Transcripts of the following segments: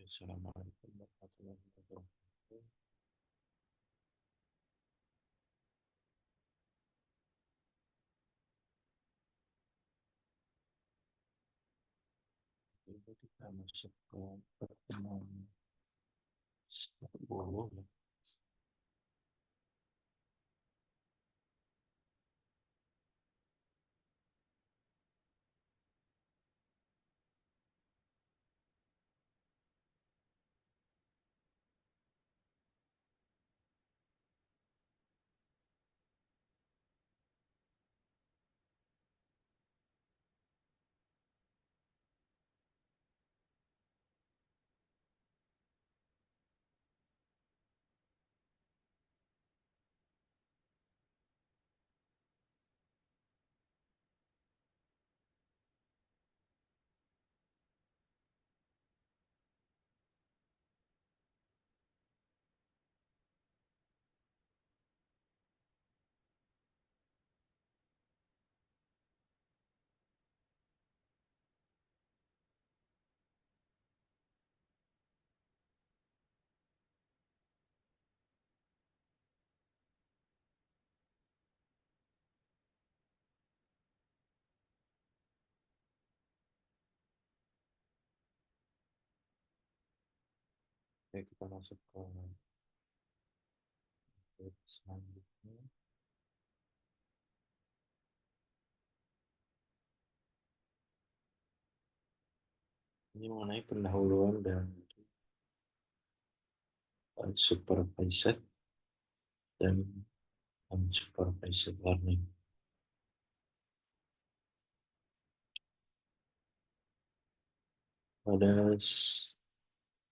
Assalamualaikum warahmatullahi wabarakatuh. Jadi kita masuk ke pertemuan 10 ya. Oke, kita masuk ke materi selanjutnya. Ini mengenai pendahuluan dan supervised dan unsupervised learning. Pada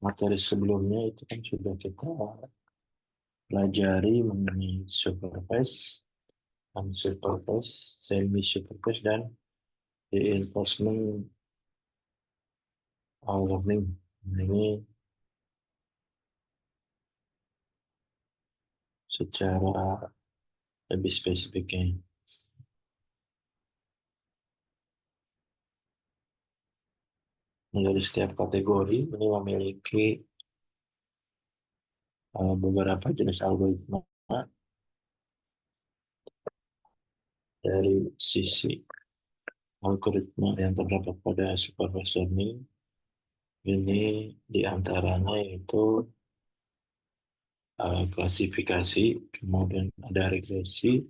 materi sebelumnya itu kan sudah kita pelajari mengenai supervised, unsupervised, semi-supervised, dan reinforcement learning. Ini secara lebih spesifiknya. Dari setiap kategori ini memiliki beberapa jenis algoritma dari sisi algoritma yang terdapat pada supervised learning. Ini diantaranya yaitu klasifikasi, kemudian ada regresi,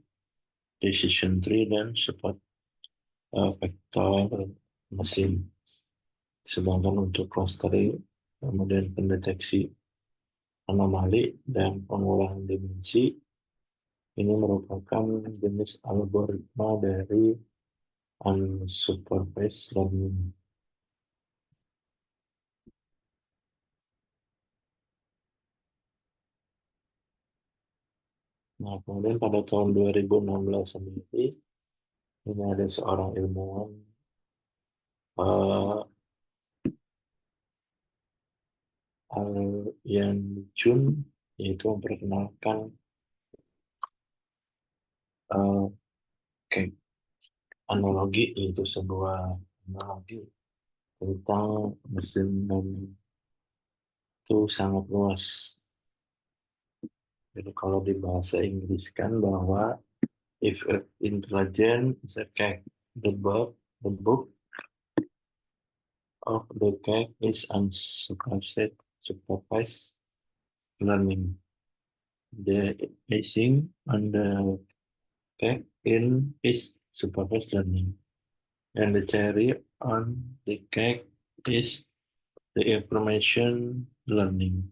decision tree, dan support vektor mesin. Sedangkan untuk clustering, kemudian pendeteksi anomali dan pengulangan dimensi, ini merupakan jenis algoritma dari unsupervised learning. Nah, kemudian pada tahun 2016 sendiri, ini ada seorang ilmuwan uh, Al-Yan Chun, yaitu memperkenalkan uh, kayak analogi, yaitu sebuah analogi tentang mesin learning itu sangat luas. Jadi kalau di bahasa Inggris kan bahwa if intelligent is a cat, the book of the cat is unsupervised learning. The icing on the cake in is supervised learning, and the cherry on the cake is the information learning.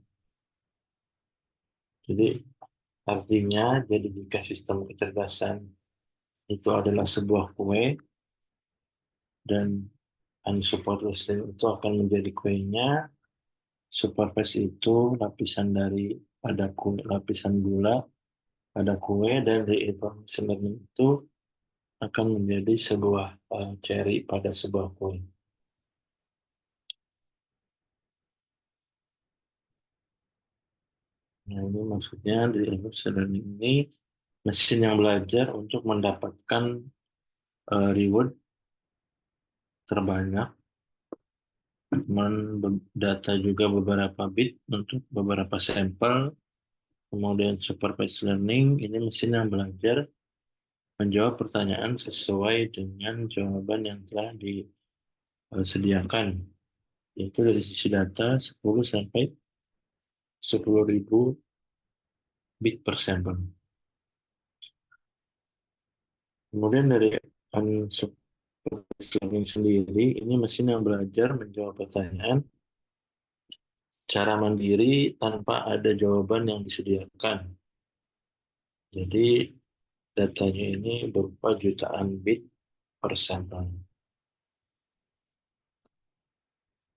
Jadi artinya, jadi jika sistem kecerdasan itu adalah sebuah kue dan unsupervised itu akan menjadi kuenya, supervised itu lapisan dari pada kue, lapisan gula pada kue, dan reinforcement learning itu akan menjadi sebuah cherry pada sebuah kue. Nah, ini maksudnya di reinforcement learning ini mesin yang belajar untuk mendapatkan reward terbanyak Data juga beberapa bit untuk beberapa sampel. Kemudian supervised learning, ini mesin yang belajar menjawab pertanyaan sesuai dengan jawaban yang telah disediakan, yaitu dari sisi data 10 sampai 10.000 bit per sampel. Kemudian dari unsupervised learning sendiri, ini mesin yang belajar menjawab pertanyaan cara mandiri tanpa ada jawaban yang disediakan. Jadi datanya ini berupa jutaan bit per sampel.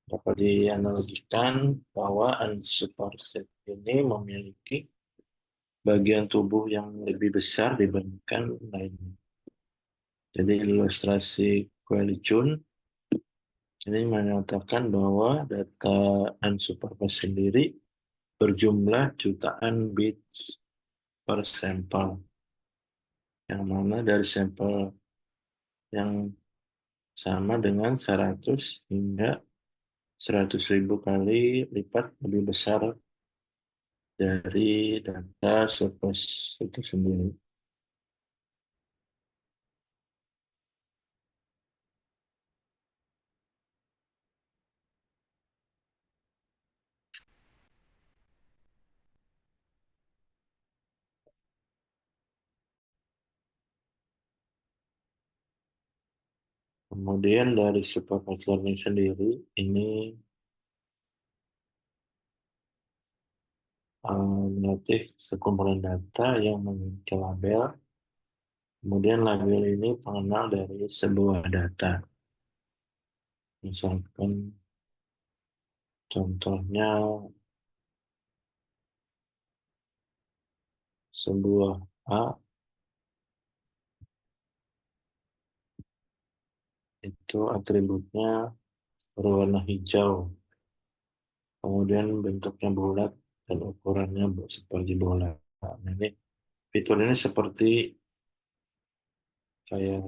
Dapat dianalogikan bahwa unsupervised ini memiliki bagian tubuh yang lebih besar dibandingkan lainnya. Jadi ilustrasi kue Chun ini menyatakan bahwa data unsupervised sendiri berjumlah jutaan bits per sampel, yang mana dari sampel yang sama dengan 100 hingga 100.000 kali lipat lebih besar dari data surplus itu sendiri. Kemudian dari supervised learning sendiri, ini melatih sekumpulan data yang memiliki label. Kemudian label ini pengenal dari sebuah data. Misalkan contohnya sebuah A itu atributnya berwarna hijau. Kemudian bentuknya bulat dan ukurannya seperti bola. Nah, ini fitur ini seperti kayak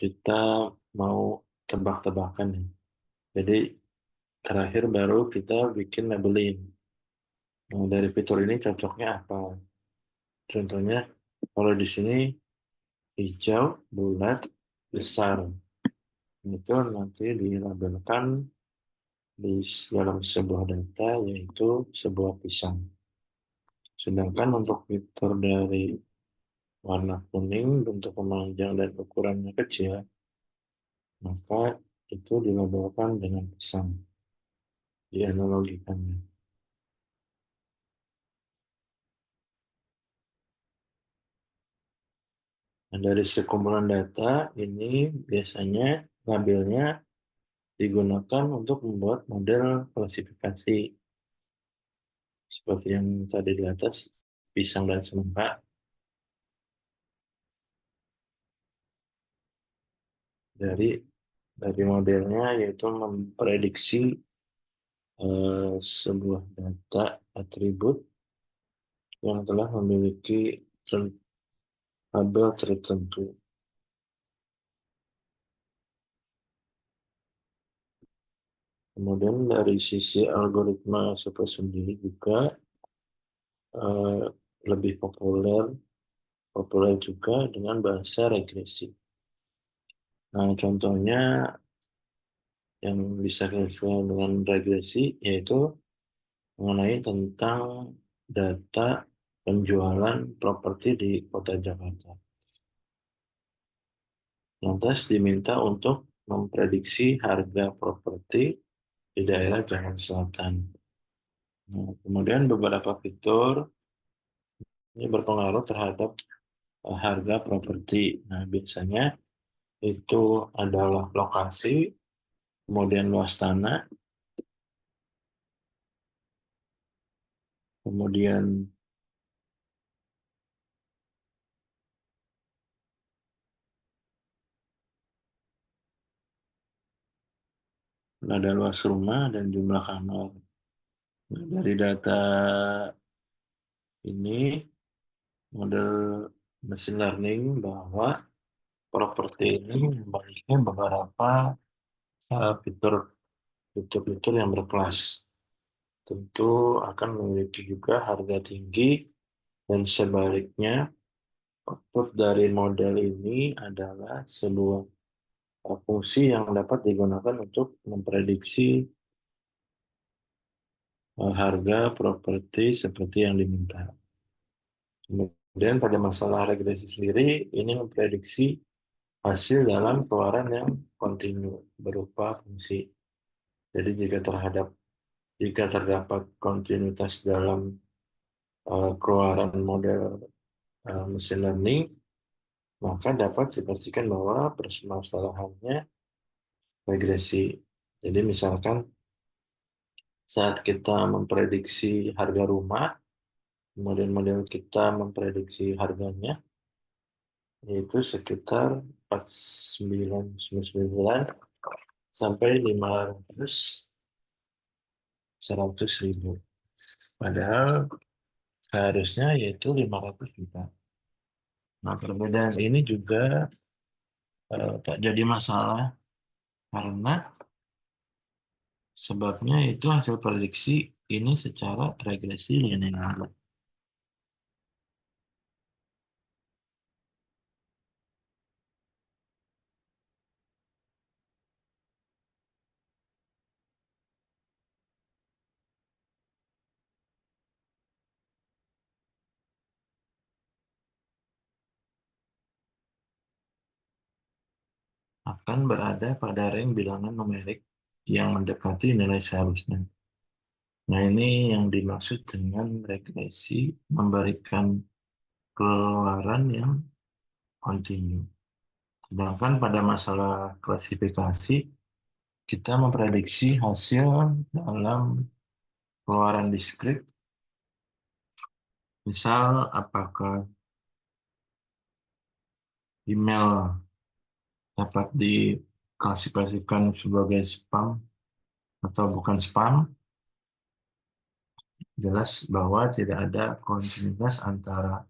kita mau tebak-tebakan ya. Jadi terakhir baru kita bikin labeling. Nah, dari fitur ini cocoknya apa? Contohnya kalau di sini hijau, bulat, besar. Itu nanti dilabelkan di dalam sebuah data yaitu sebuah pisang. Sedangkan untuk fitur dari warna kuning, bentuk memanjang dan ukurannya kecil, maka itu dilabelkan dengan pisang. Dianalogikannya. Nah, dari sekumpulan data ini biasanya labelnya digunakan untuk membuat model klasifikasi seperti yang tadi di atas, pisang dan semangka. Dari modelnya yaitu memprediksi sebuah data atribut yang telah memiliki label tertentu. Kemudian dari sisi algoritma super sendiri juga eh, lebih populer juga dengan bahasa regresi. Nah, contohnya yang bisa kita dengan regresi yaitu mengenai tentang data penjualan properti di Kota Jakarta. Lantas diminta untuk memprediksi harga properti di daerah Jakarta Selatan. Nah, kemudian beberapa fitur ini berpengaruh terhadap harga properti. Nah, biasanya itu adalah lokasi, kemudian luas tanah, kemudian nada luas rumah dan jumlah kamar. Nah, dari data ini, model machine learning bahwa properti ini memiliki beberapa fitur fitur-fitur yang berkelas. Tentu akan memiliki juga harga tinggi dan sebaliknya output dari model ini adalah sebuah fungsi yang dapat digunakan untuk memprediksi harga properti seperti yang diminta. Kemudian pada masalah regresi sendiri, ini memprediksi hasil dalam keluaran yang kontinu berupa fungsi. Jadi jika terdapat kontinuitas dalam keluaran model machine learning, maka dapat dipastikan bahwa permasalahannya regresi. Jadi misalkan saat kita memprediksi harga rumah, kemudian model kita memprediksi harganya, yaitu sekitar 4999 sampai 500 100.000. Padahal seharusnya yaitu 500 juta. Nah, perbedaan ini juga tak jadi masalah karena sebabnya itu hasil prediksi ini secara regresi linear. Akan berada pada range bilangan numerik yang mendekati nilai seharusnya. Nah, ini yang dimaksud dengan regresi memberikan keluaran yang kontinu. Sedangkan pada masalah klasifikasi, kita memprediksi hasil dalam keluaran diskrit, misal apakah email dapat diklasifikasikan sebagai spam atau bukan spam, jelas bahwa tidak ada kontinuitas antara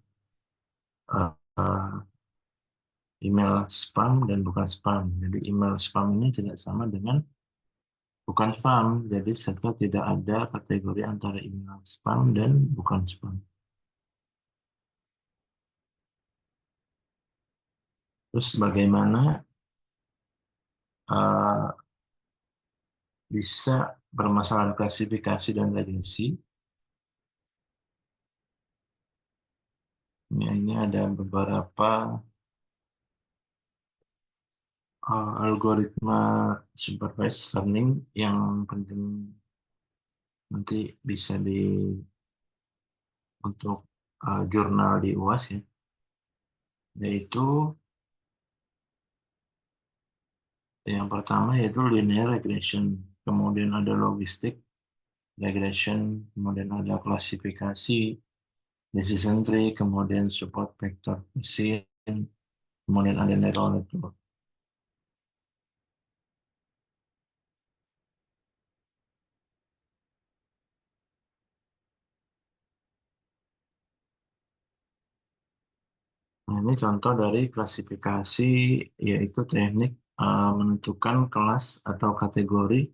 uh, email spam dan bukan spam. Jadi email spam ini tidak sama dengan bukan spam. Jadi serta tidak ada kategori antara email spam dan bukan spam. Terus bagaimana uh, bisa bermasalah klasifikasi dan regresi? Ini ada beberapa algoritma supervised learning yang penting nanti bisa untuk jurnal di UAS ya, yaitu yang pertama yaitu linear regression, kemudian ada logistic regression, kemudian ada klasifikasi, decision tree, kemudian support vector machine, kemudian ada neural network. Nah, ini contoh dari klasifikasi, yaitu teknik menentukan kelas atau kategori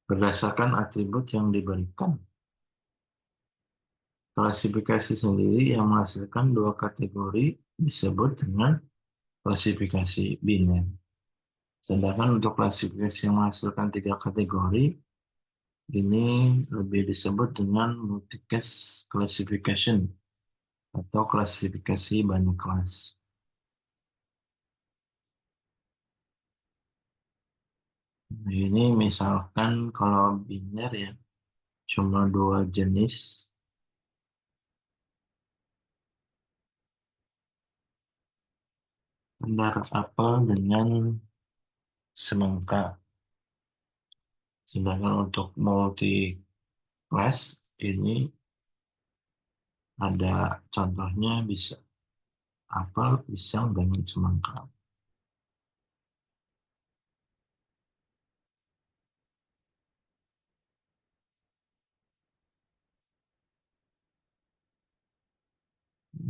berdasarkan atribut yang diberikan. Klasifikasi sendiri yang menghasilkan dua kategori disebut dengan klasifikasi biner. Sedangkan untuk klasifikasi yang menghasilkan tiga kategori, ini lebih disebut dengan multicast classification atau klasifikasi banyak kelas. Nah, ini misalkan kalau biner ya, cuma dua jenis, benar apel dengan semangka. Sedangkan untuk multi class ini ada contohnya bisa apel, pisang, dan semangka.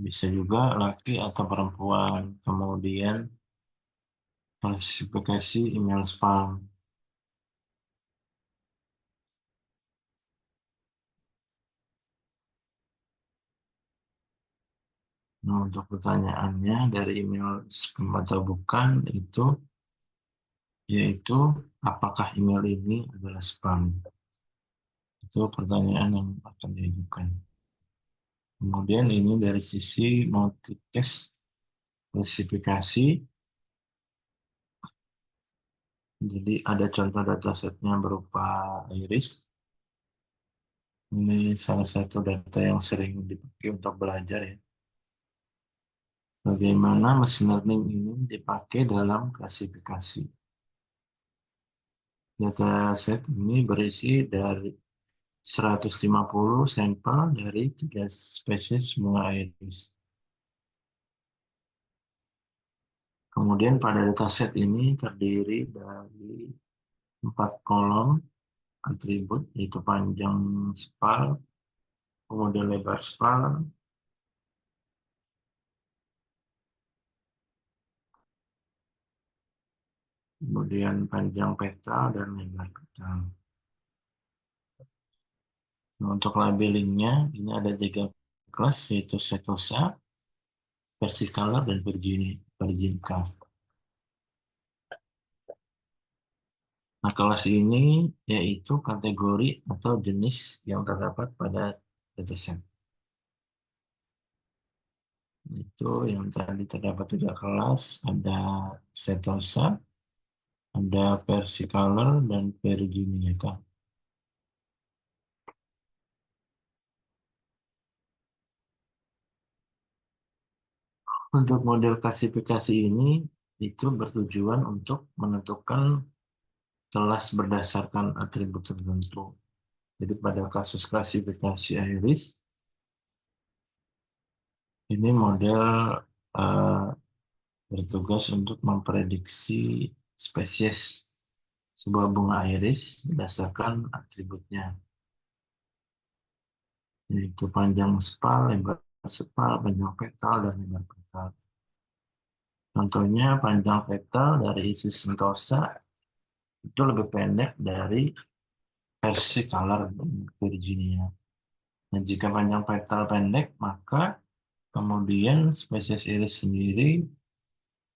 Bisa juga laki atau perempuan. Kemudian klasifikasi email spam. Nah, untuk pertanyaannya dari email spam atau bukan itu yaitu apakah email ini adalah spam? Itu pertanyaan yang akan diajukan. Kemudian ini dari sisi multicast klasifikasi. Jadi ada contoh datasetnya berupa iris. Ini salah satu data yang sering dipakai untuk belajar ya. Bagaimana mesin learning ini dipakai dalam klasifikasi. Dataset ini berisi dari 150 sampel dari 3 spesies bunga iris. Kemudian pada dataset ini terdiri dari 4 kolom atribut, yaitu panjang spal, kemudian lebar spal, kemudian panjang petal, dan lebar petal. Nah, untuk labelingnya, ini ada 3 kelas, yaitu Setosa, Versicolor, dan Virginica. Nah, kelas ini yaitu kategori atau jenis yang terdapat pada dataset. Itu yang tadi terdapat 3 kelas, ada Setosa, ada Versicolor, dan Virginica. Untuk model klasifikasi ini itu bertujuan untuk menentukan kelas berdasarkan atribut tertentu. Jadi pada kasus klasifikasi iris, ini model eh, bertugas untuk memprediksi spesies sebuah bunga iris berdasarkan atributnya, yaitu panjang sepal, lebar sepal, panjang petal, dan lebar petal. Contohnya panjang petal dari Isis sentosa itu lebih pendek dari versi color Virginia. Dan jika panjang petal pendek, maka kemudian spesies iris sendiri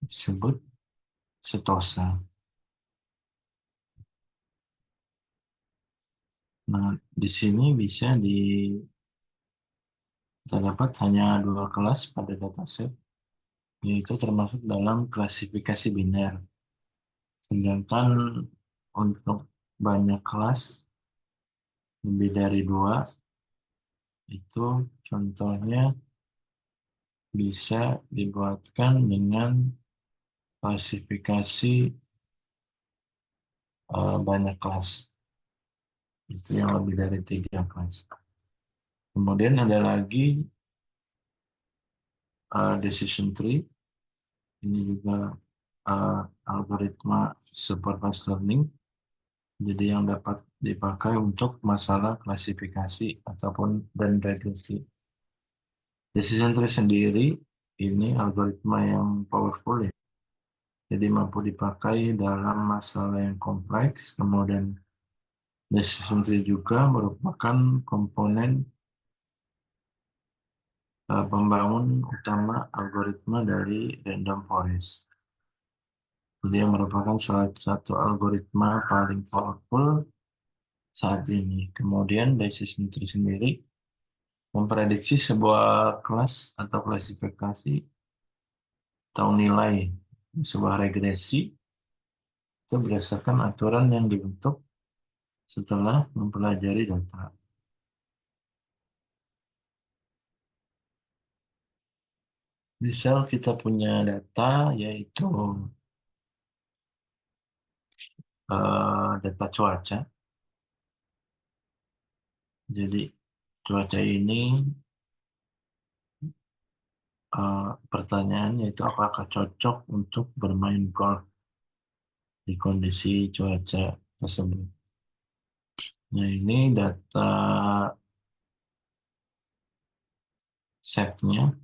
disebut setosa. Nah, di sini bisa terdapat hanya 2 kelas pada dataset, yaitu termasuk dalam klasifikasi biner. Sedangkan untuk banyak kelas, lebih dari 2, itu contohnya bisa dibuatkan dengan klasifikasi banyak kelas. Itu yang lebih dari 3 kelas. Kemudian ada lagi decision tree. Ini juga algoritma supervised learning. Jadi yang dapat dipakai untuk masalah klasifikasi ataupun dan regresi. Decision tree sendiri ini algoritma yang powerful ya. Jadi mampu dipakai dalam masalah yang kompleks. Kemudian decision tree juga merupakan komponen pembangun utama algoritma dari random forest. Dia merupakan salah satu algoritma paling powerful saat ini. Kemudian decision tree sendiri memprediksi sebuah kelas atau klasifikasi atau nilai sebuah regresi itu berdasarkan aturan yang dibentuk setelah mempelajari data. Misal kita punya data yaitu data cuaca. Jadi cuaca ini pertanyaannya itu apakah cocok untuk bermain golf di kondisi cuaca tersebut. Nah ini data setnya.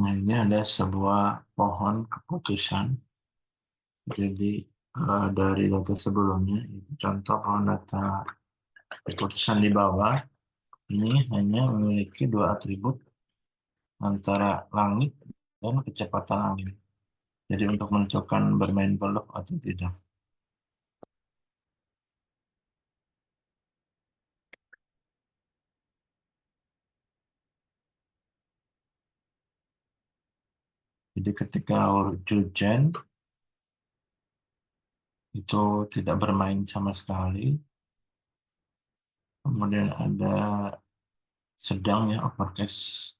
Nah, ini ada sebuah pohon keputusan. Jadi dari data sebelumnya, contoh pohon data keputusan di bawah ini hanya memiliki dua atribut antara langit dan kecepatan angin. Jadi untuk menentukan bermain golf atau tidak. Jadi ketika hujan itu tidak bermain sama sekali. Kemudian ada sedang ya overcast.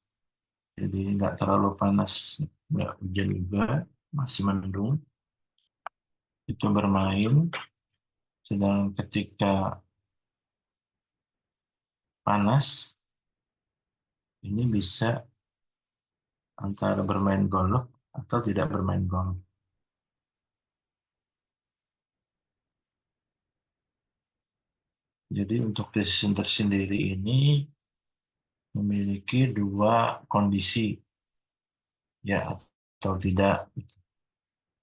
Jadi nggak terlalu panas, nggak hujan juga, masih mendung. Itu bermain. Sedang ketika panas, ini bisa antara bermain golf atau tidak bermain golf. Jadi untuk decision tersendiri ini memiliki dua kondisi, ya atau tidak.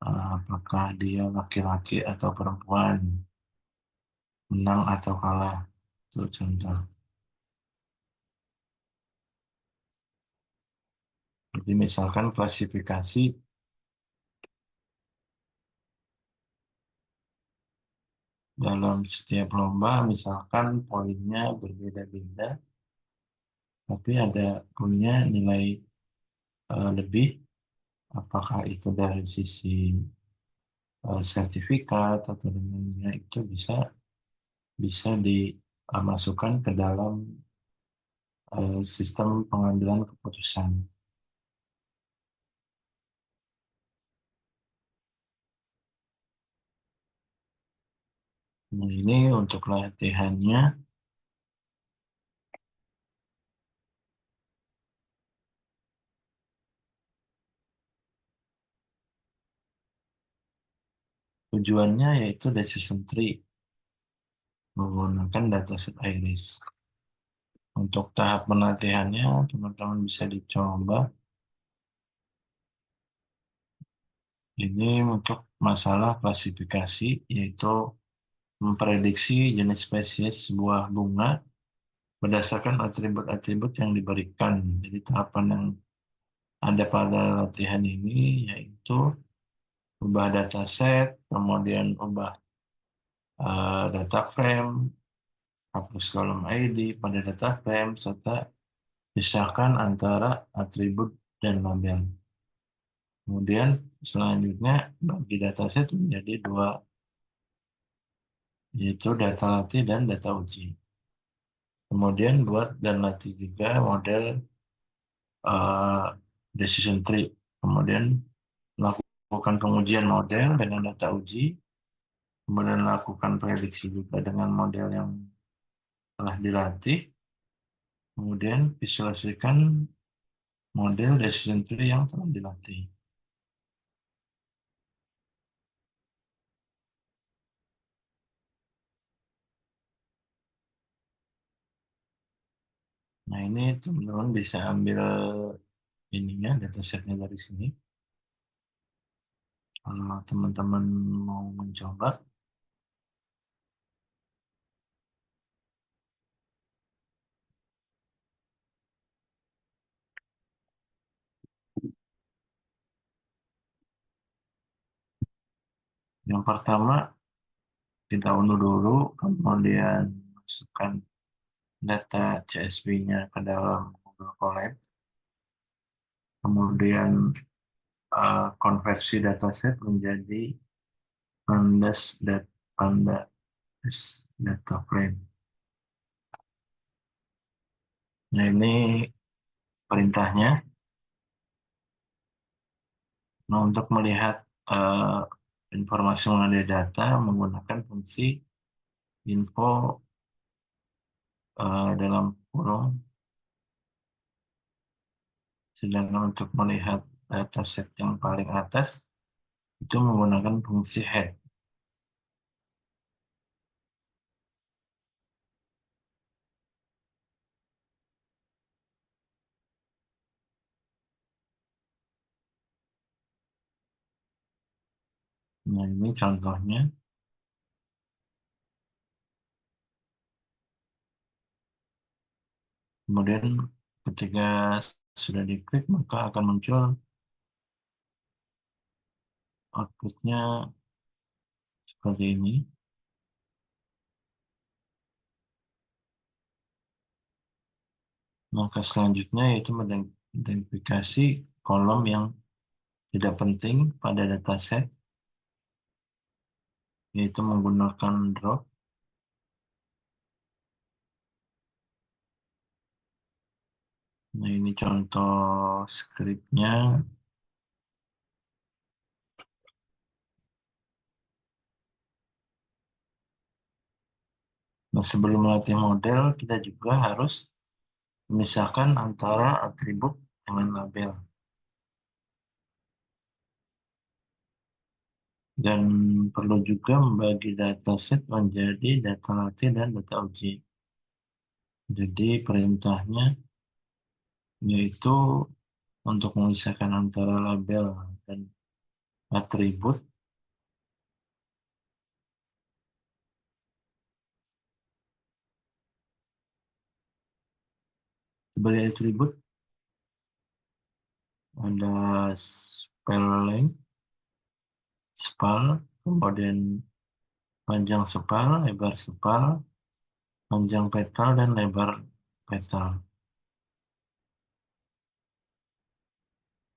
Apakah dia laki-laki atau perempuan, menang atau kalah. Itu contoh. Jadi misalkan klasifikasi dalam setiap lomba, misalkan poinnya berbeda-beda, tapi ada punya nilai lebih, apakah itu dari sisi sertifikat atau lainnya itu bisa bisa dimasukkan ke dalam sistem pengambilan keputusan. Nah, ini untuk latihannya. Tujuannya yaitu decision tree menggunakan dataset iris. Untuk tahap pelatihannya, teman-teman bisa dicoba. Ini untuk masalah klasifikasi, yaitu memprediksi jenis spesies sebuah bunga berdasarkan atribut-atribut yang diberikan. Jadi tahapan yang ada pada latihan ini yaitu ubah dataset, kemudian ubah data frame, hapus kolom ID pada data frame, serta pisahkan antara atribut dan label. Kemudian selanjutnya bagi dataset menjadi dua, yaitu data latih dan data uji. Kemudian buat dan latih juga model eh, decision tree. Kemudian lakukan pengujian model dengan data uji. Kemudian lakukan prediksi juga dengan model yang telah dilatih. Kemudian visualisasikan model decision tree yang telah dilatih. Nah, ini teman-teman bisa ambil ininya, datasetnya dari sini. Kalau teman-teman mau mencoba, yang pertama kita unduh dulu, kemudian masukkan data CSV-nya ke dalam Google Colab, kemudian konversi dataset menjadi pandas pandas data frame. Nah, ini perintahnya. Nah, untuk melihat eh, informasi mengenai data menggunakan fungsi info dalam kurung. Sedangkan untuk melihat dataset yang paling atas itu menggunakan fungsi head. Nah, ini contohnya. Kemudian ketika sudah diklik, maka akan muncul outputnya seperti ini. Langkah selanjutnya yaitu mengidentifikasi kolom yang tidak penting pada dataset, yaitu menggunakan drop. Nah, ini contoh scriptnya. Nah, sebelum melatih model, kita juga harus memisahkan antara atribut dengan label. Dan perlu juga membagi dataset menjadi data latih dan data uji. Jadi perintahnya yaitu untuk memisahkan antara label dan atribut. Sebagai atribut ada spell length, spal, kemudian panjang spal, lebar spal, panjang petal, dan lebar petal.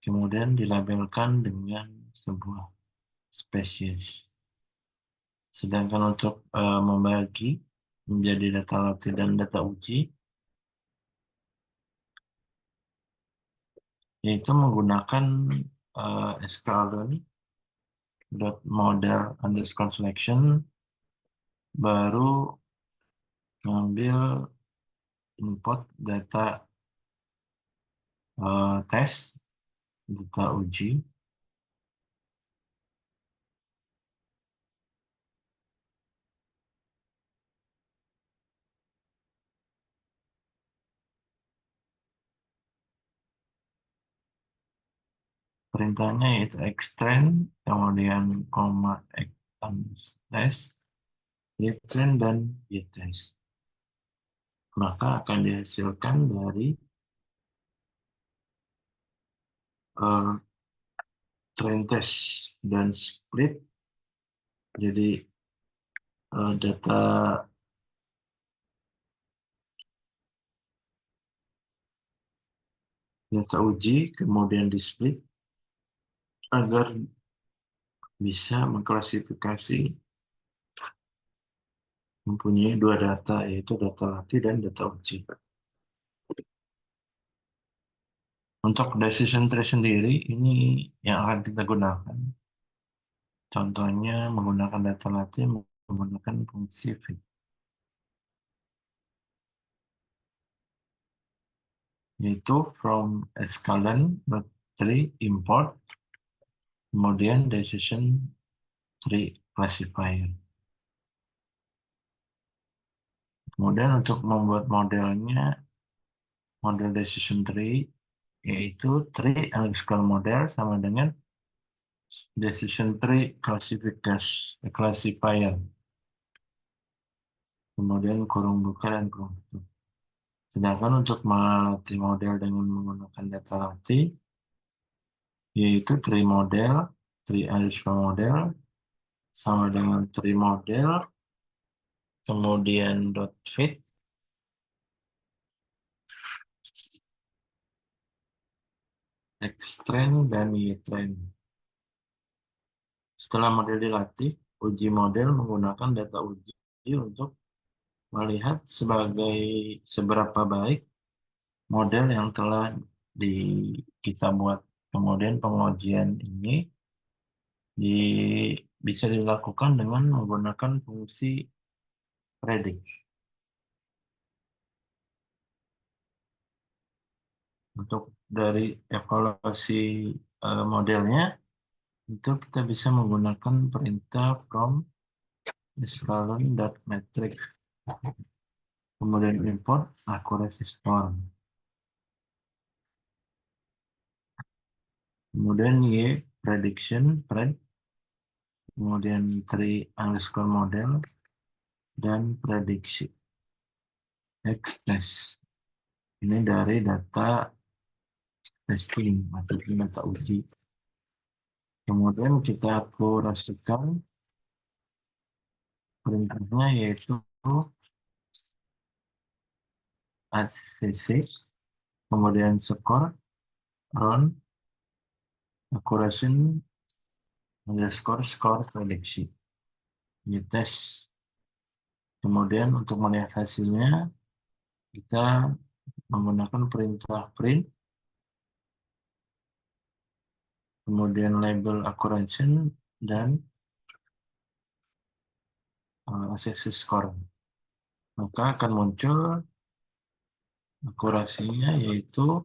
Kemudian dilabelkan dengan sebuah spesies. Sedangkan untuk membagi menjadi data latih dan data uji, yaitu menggunakan sklearn.model underscore selection, baru mengambil import data tes, data uji. Perintahnya yaitu extend, kemudian koma test, ytren, dan ytest. Maka akan dihasilkan dari train test dan split. Jadi data uji kemudian di split agar bisa mengklasifikasi mempunyai dua data, yaitu data latih dan data uji. Untuk decision tree sendiri, ini yang akan kita gunakan. Contohnya menggunakan data latih, menggunakan fungsi fit, yaitu from escalon.tree import, kemudian decision tree classifier. Kemudian untuk membuat modelnya, model decision tree, yaitu tree underscore model sama dengan decision tree classifier. Kemudian kurung buka dan kurung tutup. Sedangkan untuk melatih model dengan menggunakan data latih, yaitu tree model, tree underscore model, sama dengan tree model, kemudian dot fit, xtrain, dan ytrain. Setelah model dilatih, uji model menggunakan data uji untuk melihat seberapa baik model yang telah kita buat. Kemudian pengujian ini bisa dilakukan dengan menggunakan fungsi predict. Untuk dari evaluasi modelnya, itu kita bisa menggunakan perintah from escalon.metric, kemudian import accuracy score. Kemudian Y prediction, kemudian tree underscore model, dan prediksi X-test. Ini dari data testing atau data uji. Kemudian kita akurasikan perintahnya yaitu ACC, kemudian score, run, accuracy, underscore, score, prediksi. Ini tes. Kemudian untuk melihat hasilnya, kita menggunakan perintah print, kemudian label accuracy, dan ACC score. Maka akan muncul akurasinya yaitu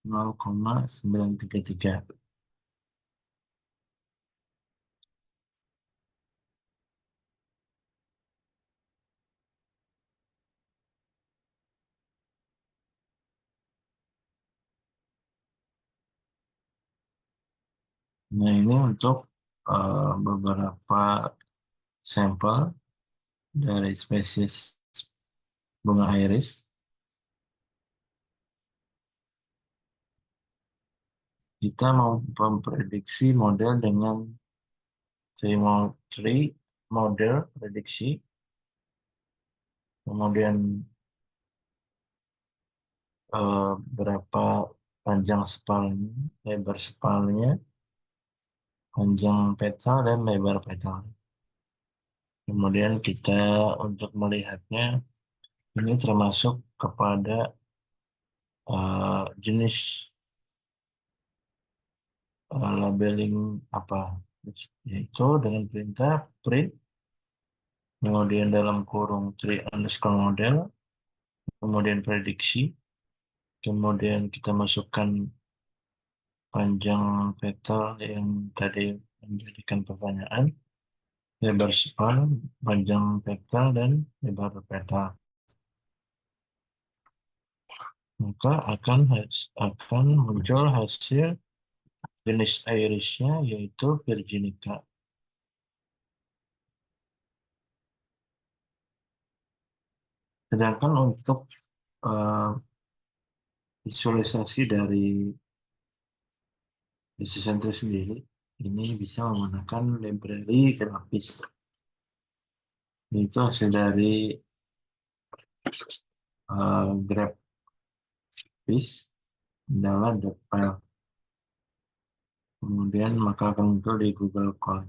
0,933. Nah, ini untuk beberapa sampel dari spesies bunga iris. Kita mau memprediksi model dengan tree model prediksi, kemudian berapa panjang spalnya, lebar spalnya, panjang petal, dan lebar petal. Kemudian kita untuk melihatnya, ini termasuk kepada jenis labeling apa, yaitu dengan perintah print, kemudian dalam kurung tree underscore model, kemudian prediksi, kemudian kita masukkan panjang petal yang tadi menjadikan pertanyaan, lebar span, panjang petal, dan lebar petal. Maka akan muncul hasil jenis irisnya yaitu Virginica. Sedangkan untuk uh, visualisasi dari Business Center sendiri, ini bisa menggunakan library grafis. Itu hasil dari grafis adalah file. Kemudian maka akan muncul di Google Colab.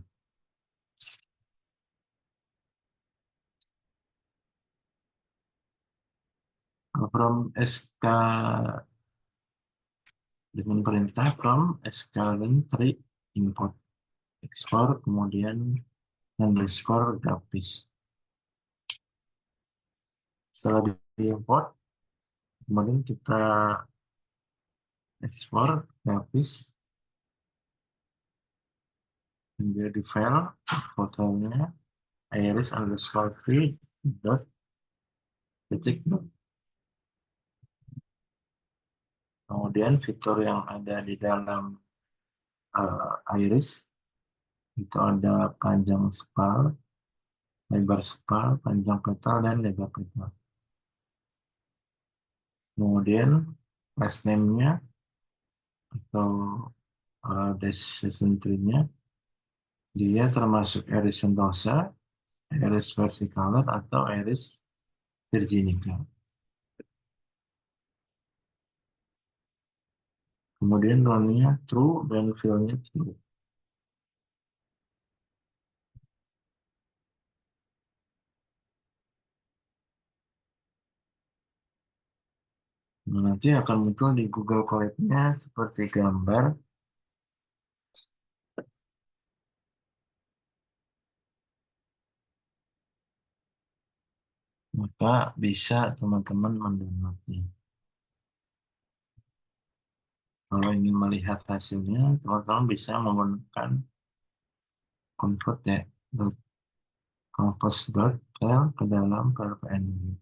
From SK dengan perintah from SK3 import export kemudian underscore grafis. Setelah diimport, kemudian kita ekspor grafis menjadi file fotonya iris underscore feed dot titik dot. Kemudian fitur yang ada di dalam iris itu ada panjang spal, lebar spal, panjang petal, dan lebar petal. Kemudian last name-nya atau decision tree-nya dia termasuk iris sentosa, iris versicolor, atau iris virginica. Kemudian nolnya true dan fill-nya true. Nah, nanti akan muncul di Google Colab-nya seperti gambar. Maka bisa teman-teman mendownloadnya. Kalau ingin melihat hasilnya, teman-teman bisa menggunakan convert ya, compose.l ke dalam PLPNG.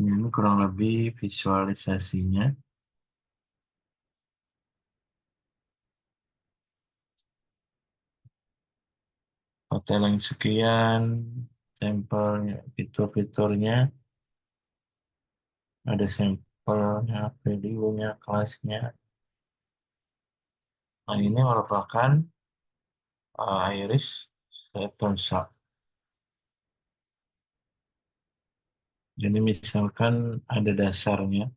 Ini kurang lebih visualisasinya. perteling sekian, sampelnya, fitur-fiturnya, ada sampelnya, videonya, kelasnya. Nah, ini merupakan iris Photoshop. Jadi misalkan ada dasarnya,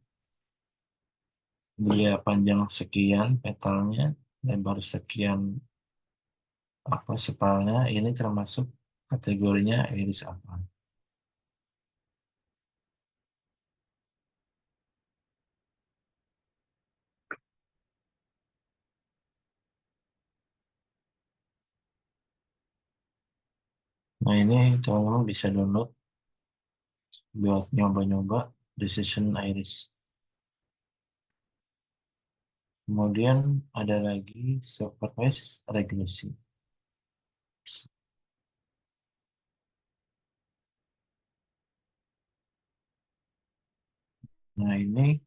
dia panjang sekian petalnya, lebar sekian apa spalnya, ini termasuk kategorinya iris apa. Nah ini teman-teman bisa download buat nyoba-nyoba Decision Iris. Kemudian ada lagi Supervised Regresi. Nah ini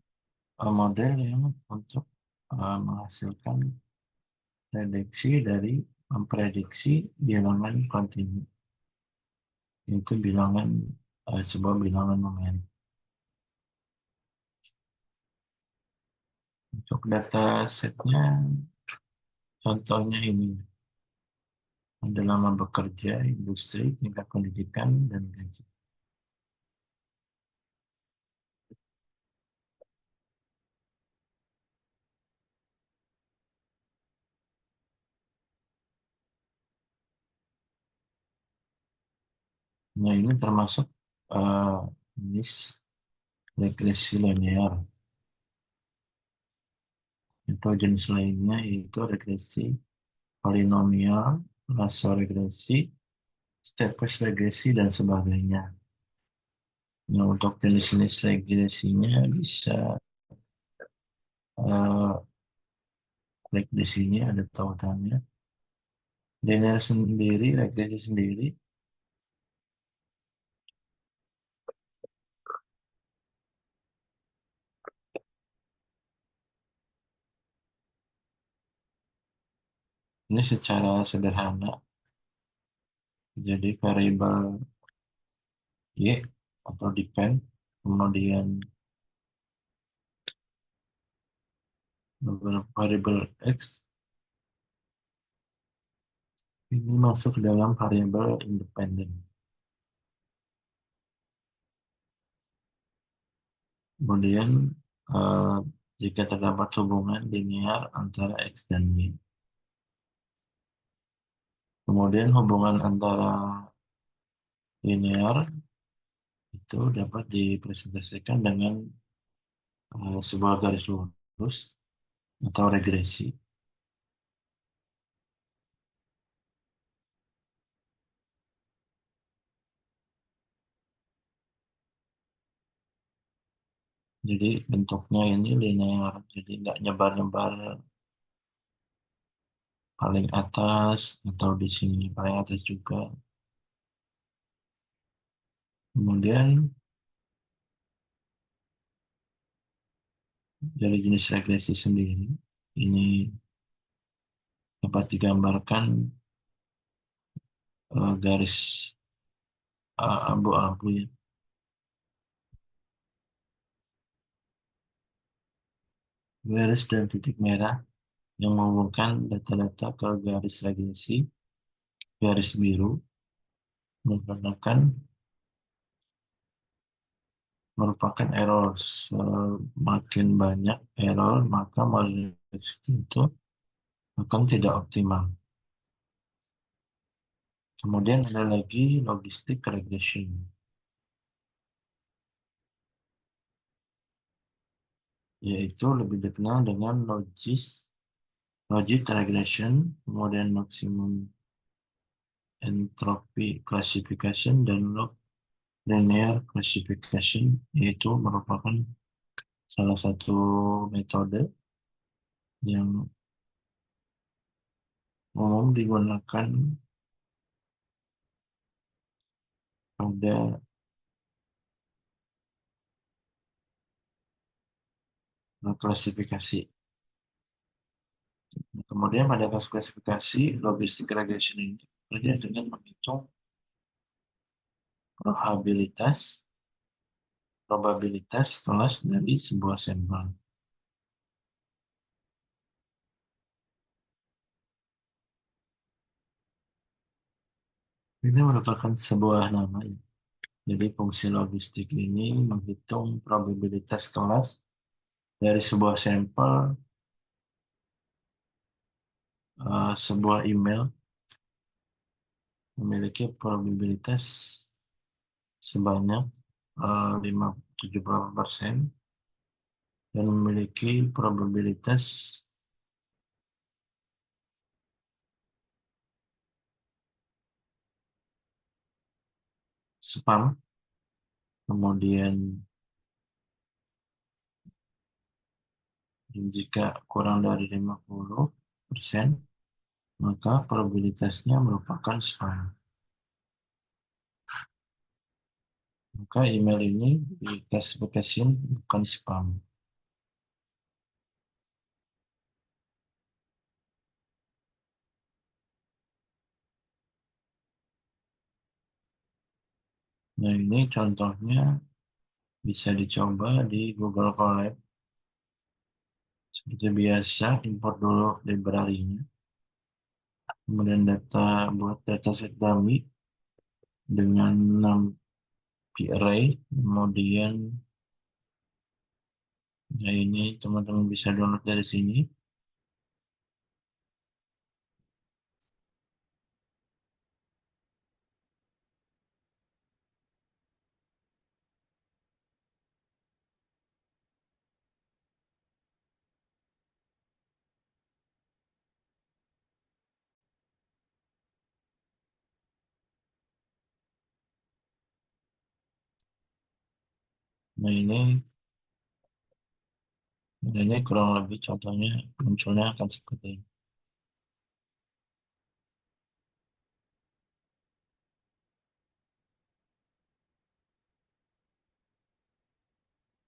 model yang untuk menghasilkan memprediksi bilangan kontinu. Itu bilangan sebuah bilangan numerik. Untuk data setnya, contohnya ini. Ada lama bekerja, industri, tingkat pendidikan, dan gaji. Nah ini termasuk jenis regresi linear. Atau jenis lainnya yaitu regresi polinomial, lasso regresi, stepwise regresi, dan sebagainya. Nah, untuk jenis-jenis regresinya bisa klik di sini ada tautannya. Linear sendiri, regresi sendiri, ini secara sederhana. Jadi variabel Y atau depend, kemudian variabel X ini masuk dalam variabel independen. Kemudian eh, jika terdapat hubungan linear antara X dan Y. Kemudian hubungan antara linear itu dapat dipresentasikan dengan sebuah garis lurus atau regresi. Jadi bentuknya ini linear, jadi nggak nyebar-nyebar paling atas atau di sini paling atas juga. Kemudian dari jenis regresi sendiri, ini dapat digambarkan garis abu-abu ya. Garis dan titik merah yang menghubungkan data-data ke garis regresi, garis biru merupakan error. Semakin banyak error, maka model itu akan tidak optimal. Kemudian ada lagi logistic regression, yaitu lebih dikenal dengan logic regression, kemudian maximum entropy classification, dan log linear classification, yaitu merupakan salah satu metode yang umum digunakan pada klasifikasi. Kemudian pada kasus klasifikasi logistic regression ini bekerja dengan menghitung probabilitas probabilitas kelas dari sebuah sampel. Ini merupakan sebuah nama ya. Jadi fungsi logistik ini menghitung probabilitas kelas dari sebuah sampel, sebuah email memiliki probabilitas sebanyak 70% dan memiliki probabilitas spam. Kemudian jika kurang dari 50%, maka probabilitasnya merupakan spam. Maka email ini diklasifikasikan bukan spam. Nah, ini contohnya bisa dicoba di Google Colab. Seperti biasa, import dulu library-nya. Kemudian buat dataset dummy dengan 6 array. Kemudian, nah ini teman-teman bisa download dari sini. Nah ini kurang lebih contohnya munculnya akan seperti ini.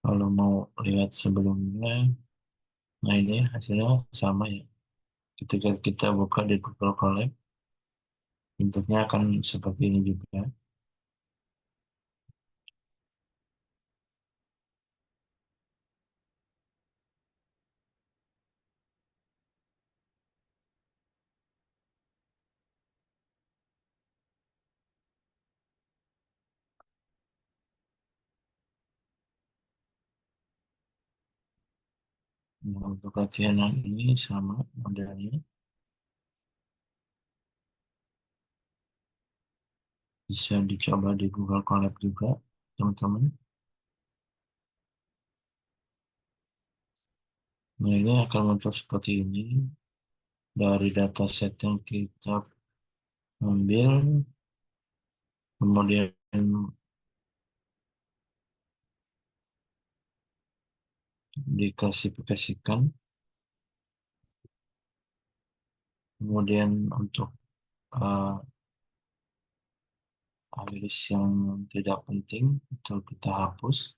Kalau mau lihat sebelumnya, nah ini hasilnya sama ya. Ketika kita buka di Google Colab, bentuknya akan seperti ini juga. Nah, untuk latihan yang ini sama modelnya. Bisa dicoba di Google Colab juga, teman-teman. Nah, ini akan muncul seperti ini. Dari dataset yang kita ambil, kemudian diklasifikasikan. Kemudian untuk uh, list yang tidak penting, itu kita hapus.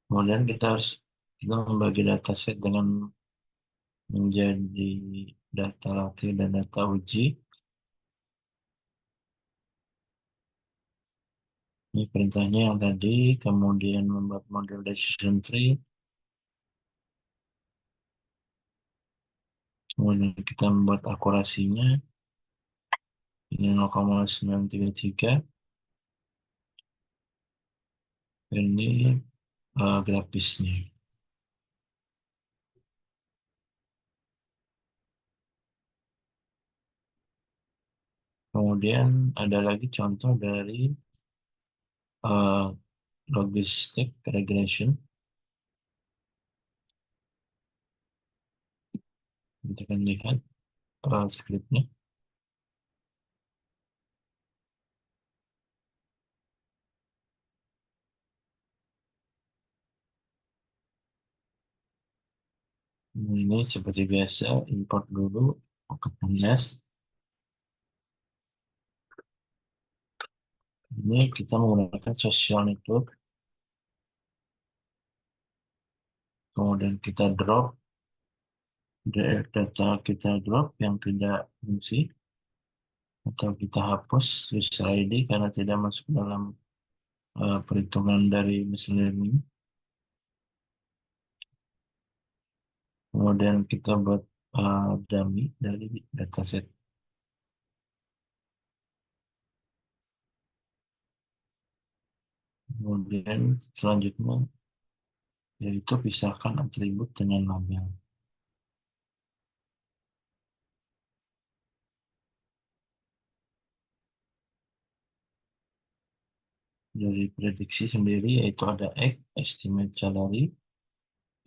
Kemudian kita membagi dataset dengan menjadi data latih dan data uji. Ini perintahnya yang tadi, kemudian membuat model decision tree, kemudian kita membuat akurasinya, ini 0,933, ini grafisnya. Kemudian ada lagi contoh dari uh, logistic regression. Kita akan lihat skripnya. Ini seperti biasa, import dulu Pocket Nest. Ini kita menggunakan social network, kemudian kita drop data, kita drop yang tidak fungsi, atau kita hapus user ID karena tidak masuk dalam perhitungan dari machine learning. Kemudian kita buat dummy dari dataset. Kemudian selanjutnya yaitu pisahkan atribut dengan label. Dari prediksi sendiri yaitu ada X, estimate salary,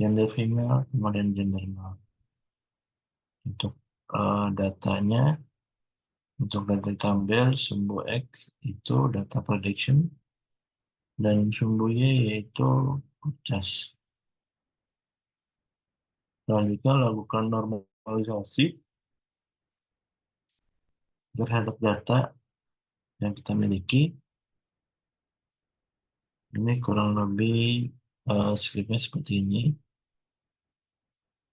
gender female, kemudian gender male. Untuk datanya, untuk data tabel sumbu X itu data prediction, dan sumbu Y yaitu purchase. Selanjutnya lakukan normalisasi terhadap data yang kita miliki. Ini kurang lebih scriptnya seperti ini.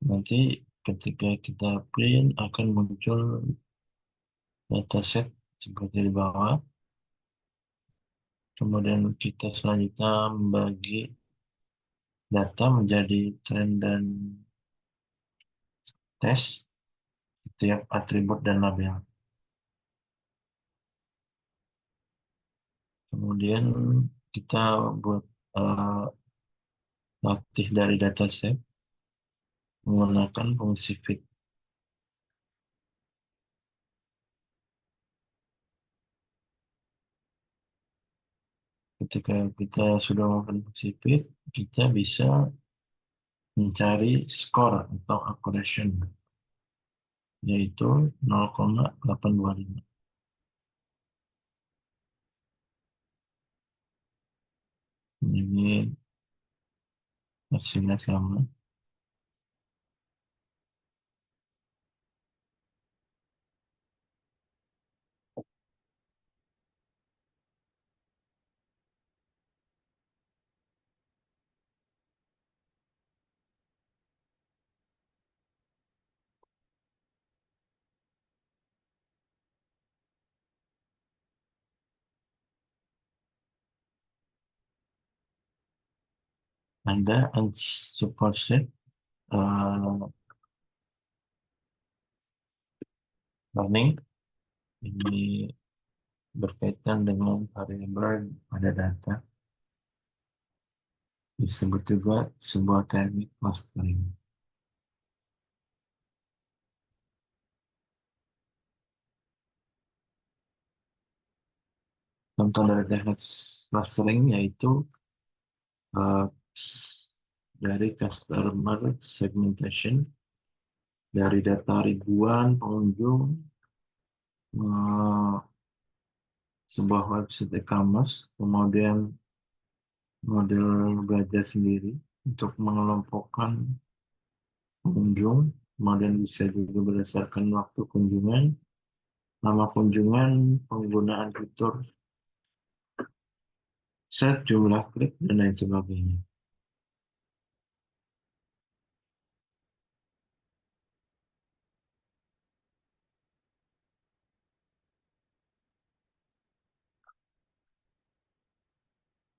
Nanti ketika kita print akan muncul dataset seperti di bawah. Kemudian kita selanjutnya membagi data menjadi tren dan tes, setiap atribut dan label. Kemudian kita buat uh, latih dari dataset menggunakan fungsi fit. Ketika kita sudah menggunakan fungsi fit, kita bisa mencari skor atau accuracy, yaitu 0,825. Ini hasilnya sama. Ada unsupervised learning. Ini berkaitan dengan variabel pada data. Disebut juga sebuah teknik clustering. Contoh dari teknik clustering yaitu uh, dari customer segmentation, dari data ribuan pengunjung uh, sebuah website e-commerce, kemudian model belajar sendiri untuk mengelompokkan pengunjung, kemudian bisa juga berdasarkan waktu kunjungan, nama kunjungan, penggunaan fitur, set, jumlah klik, dan lain sebagainya.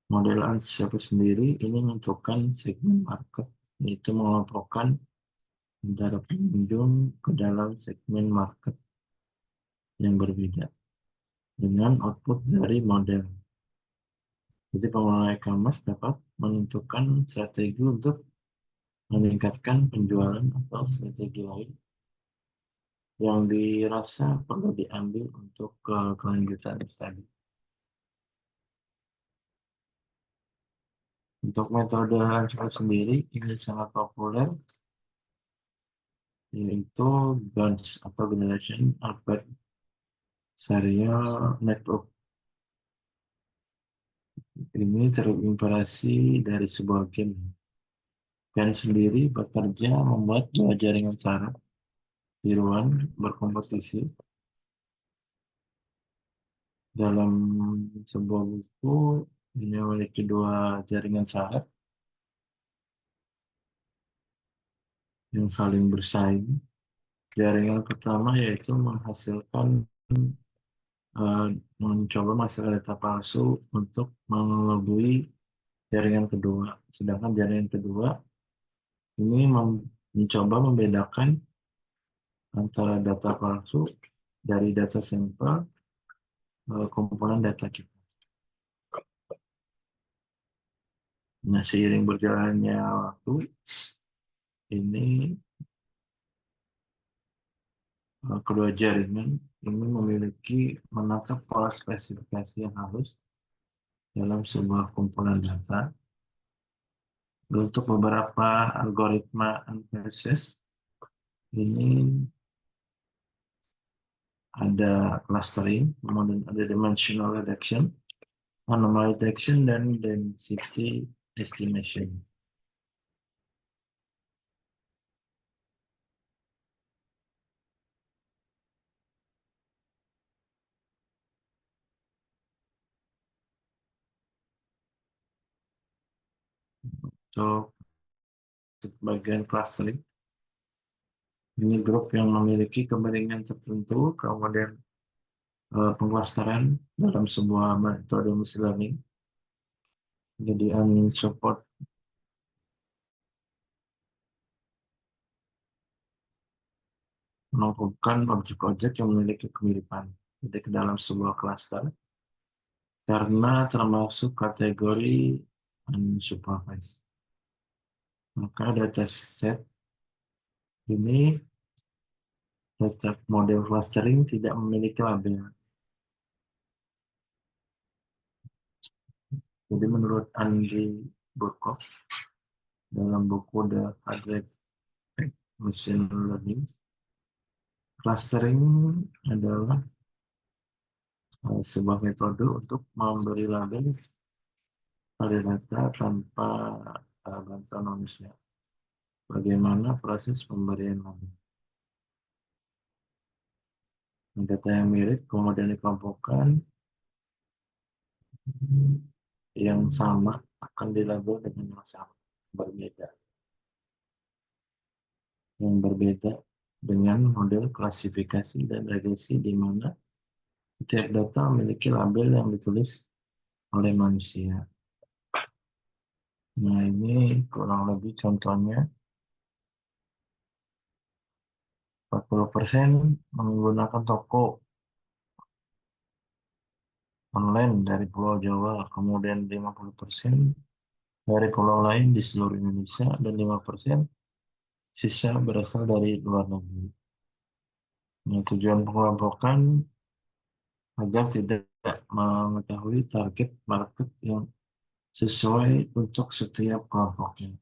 Model Ansible sendiri ini menentukan segmen market, yaitu mengelompokkan antara pengunjung ke dalam segmen market yang berbeda dengan output dari model. Jadi pengelola e-commerce dapat menentukan strategi untuk meningkatkan penjualan atau strategi lain yang dirasa perlu diambil untuk kelanjutan tadi. Untuk metode Ansible sendiri ini sangat populer, yaitu GANS atau Generation Adversarial Network. Ini terinspirasi dari sebuah game. GANS sendiri bekerja membuat dua jaringan saraf tiruan berkompetisi dalam sebuah buku ini memiliki dua jaringan syarat yang saling bersaing. Jaringan pertama yaitu menghasilkan eh, mencoba menghasilkan data palsu untuk mengelabui jaringan kedua. Sedangkan jaringan kedua ini mencoba membedakan antara data palsu dari data sampel komponen data kita. Nah, seiring berjalannya waktu, ini kedua jaringan ini memiliki menangkap pola spesifikasi yang halus dalam sebuah komponen data. Untuk beberapa algoritma analisis, ini ada clustering, kemudian ada dimensional reduction, anomaly detection, dan density estimation. Untuk bagian clustering, ini grup yang memiliki kemiringan tertentu, kemudian pengklasteran dalam sebuah metode machine learning. Jadi support mengumpulkan objek-objek yang memiliki kemiripan jadi ke dalam sebuah klaster karena termasuk kategori unsupervised. Maka dataset ini, data model clustering tidak memiliki label. Jadi menurut Andy Burkhoff dalam buku The Quadratic Machine Learning, clustering adalah sebuah metode untuk memberi label pada data tanpa bantuan manusia. Bagaimana proses pemberian label? Data yang mirip kemudian dikelompokkan, yang sama akan dilabel dengan yang sama, berbeda. Yang berbeda dengan model klasifikasi dan regresi di mana setiap data memiliki label yang ditulis oleh manusia. Nah, ini kurang lebih contohnya. 40% menggunakan toko online dari Pulau Jawa, kemudian 50% dari pulau lain di seluruh Indonesia, dan 5% sisa berasal dari luar negeri. Nah, tujuan pengelompokan agar tidak mengetahui target market yang sesuai untuk setiap kelompoknya.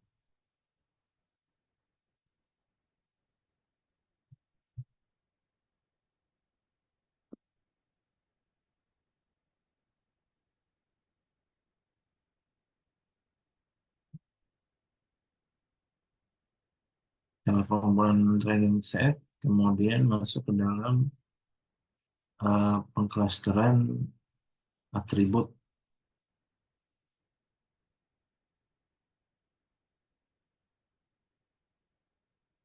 Setelah pengumpulan training set, kemudian masuk ke dalam pengklasteran atribut.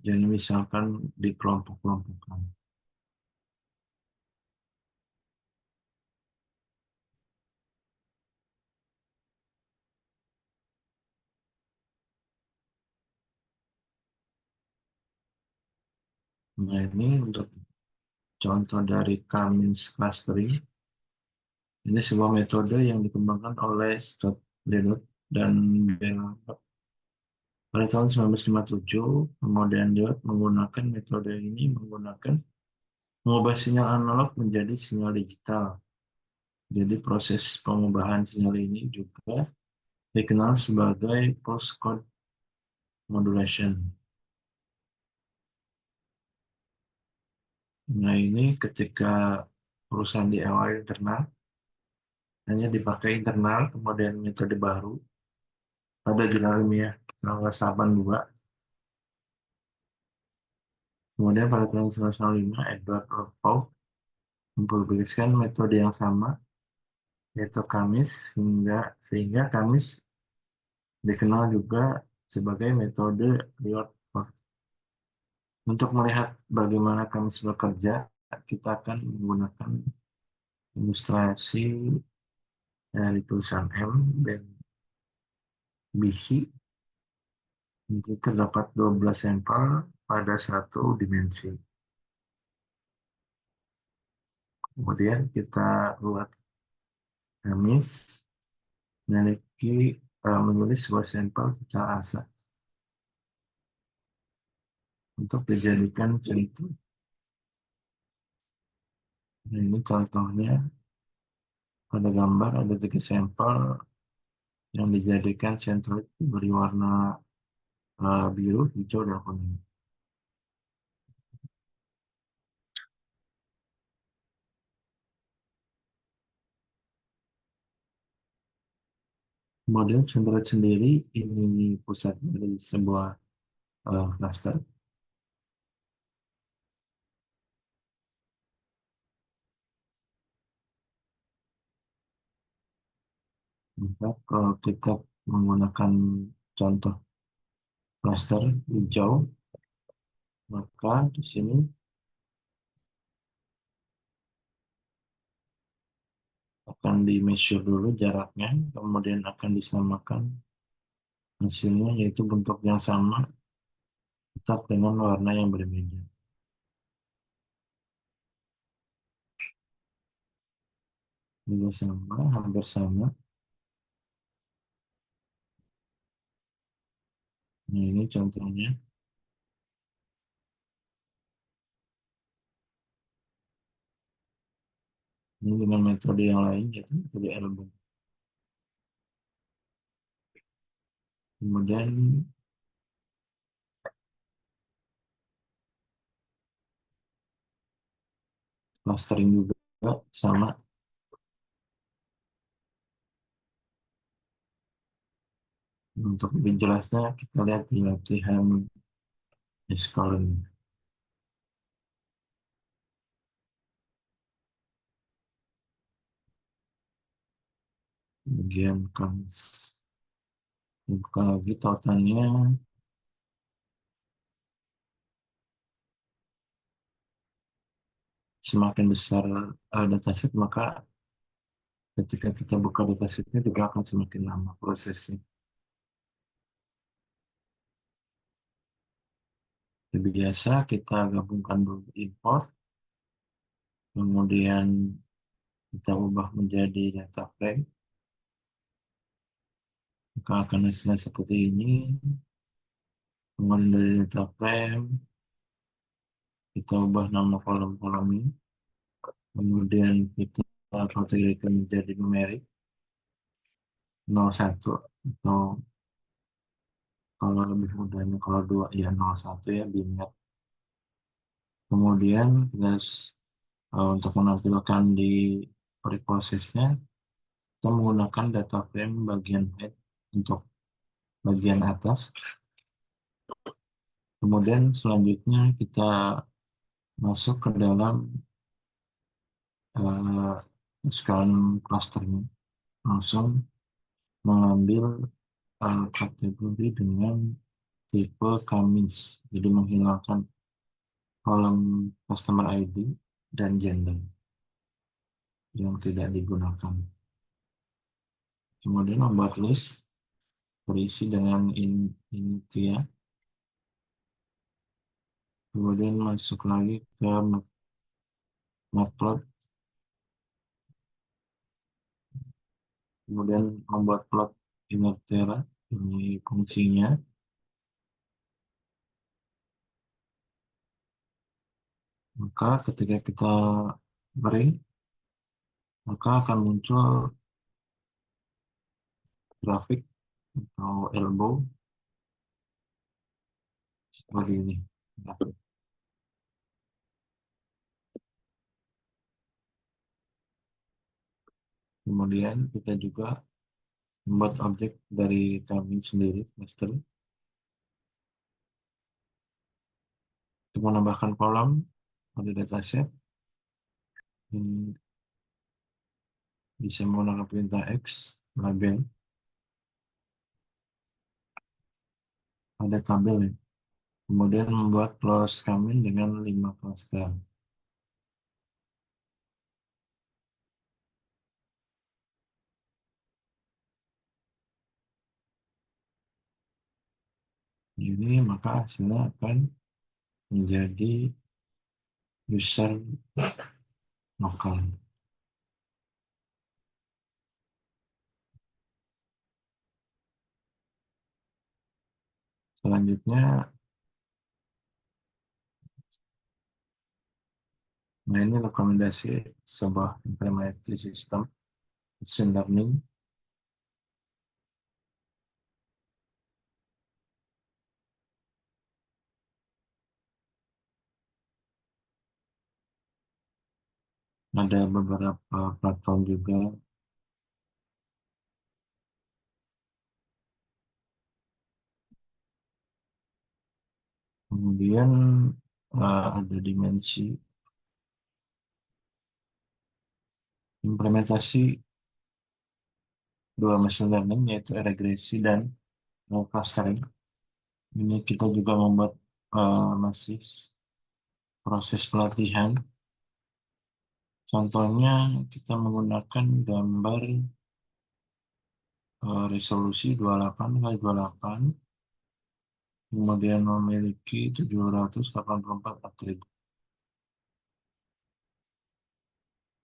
Jadi misalkan di kelompok-kelompokkan. Nah, ini untuk contoh dari Cummins clustering. Ini sebuah metode yang dikembangkan oleh Stott Leonard dan Bell pada tahun 1957. Kemudian dia menggunakan metode ini mengubah sinyal analog menjadi sinyal digital. Jadi proses pengubahan sinyal ini juga dikenal sebagai postcode modulation. Nah, ini ketika perusahaan di awal internal, hanya dipakai internal, kemudian metode baru pada jurnal ilmiah nomor 82. Kemudian pada tahun 1905, Edward Rutherford mempublikasikan metode yang sama yaitu Kamis, sehingga Kamis dikenal juga sebagai metode reward for. Untuk melihat bagaimana Kamis bekerja, kita akan menggunakan ilustrasi dari tulisan M dan biji. Itu terdapat 12 sampel pada satu dimensi. Kemudian kita buat Kamis menulis sebuah sampel secara asal untuk dijadikan contoh. Nah, ini contohnya pada gambar ada 3 sampel yang dijadikan sentroid beri warna biru, hijau, dan kuning. Model sentroid sendiri ini pusat dari sebuah cluster. Maka kalau kita menggunakan contoh cluster hijau, maka di sini akan di measure dulu jaraknya, kemudian akan disamakan hasilnya, yaitu bentuk yang sama, tetap dengan warna yang berbeda. Juga sama, hampir sama. Nah, ini contohnya. Ini dengan metode yang lain, yaitu metode elbow. Kemudian clustering juga sama. Untuk lebih jelasnya, kita lihat di latihan sekolah ini. Kemudian kami buka lagi tautannya. Semakin besar dataset, maka ketika kita buka datasetnya juga akan semakin lama prosesnya. Lebih biasa kita gabungkan dulu import, kemudian kita ubah menjadi data frame, maka akan hasilnya seperti ini. Kemudian dari data frame, kita ubah nama kolom-kolomnya, kemudian kita kategorikan menjadi numerik 01, atau kalau lebih mudahnya kalau 2 ya 01 ya biner. Kemudian kita untuk menampilkan di preprocessnya, kita menggunakan data frame bagian head untuk bagian atas. Kemudian selanjutnya kita masuk ke dalam uh, scan clusternya, langsung mengambil kategori dengan tipe Kamis, jadi menghilangkan kolom customer ID dan gender yang tidak digunakan. Kemudian membuat list berisi dengan intia. Kemudian masuk lagi ke matplot. Kemudian membuat plot inertera, ini fungsinya. Maka ketika kita beri, maka akan muncul grafik atau elbow seperti ini. Kemudian kita juga membuat objek dari kami sendiri, master, untuk menambahkan kolom pada dataset. Ini bisa menggunakan perintah X, label, ada tabel ya. Kemudian membuat close comment dengan 5 cluster. Jadi maka hasilnya akan menjadi user lokal. Selanjutnya, nah ini rekomendasi sebuah implementasi sistem machine learning. Ada beberapa platform juga. Kemudian ada dimensi implementasi dua machine learning yaitu regresi dan clustering. Ini kita juga membuat masih proses pelatihan. Contohnya kita menggunakan gambar resolusi 28 kali 28, kemudian memiliki 784 atribut.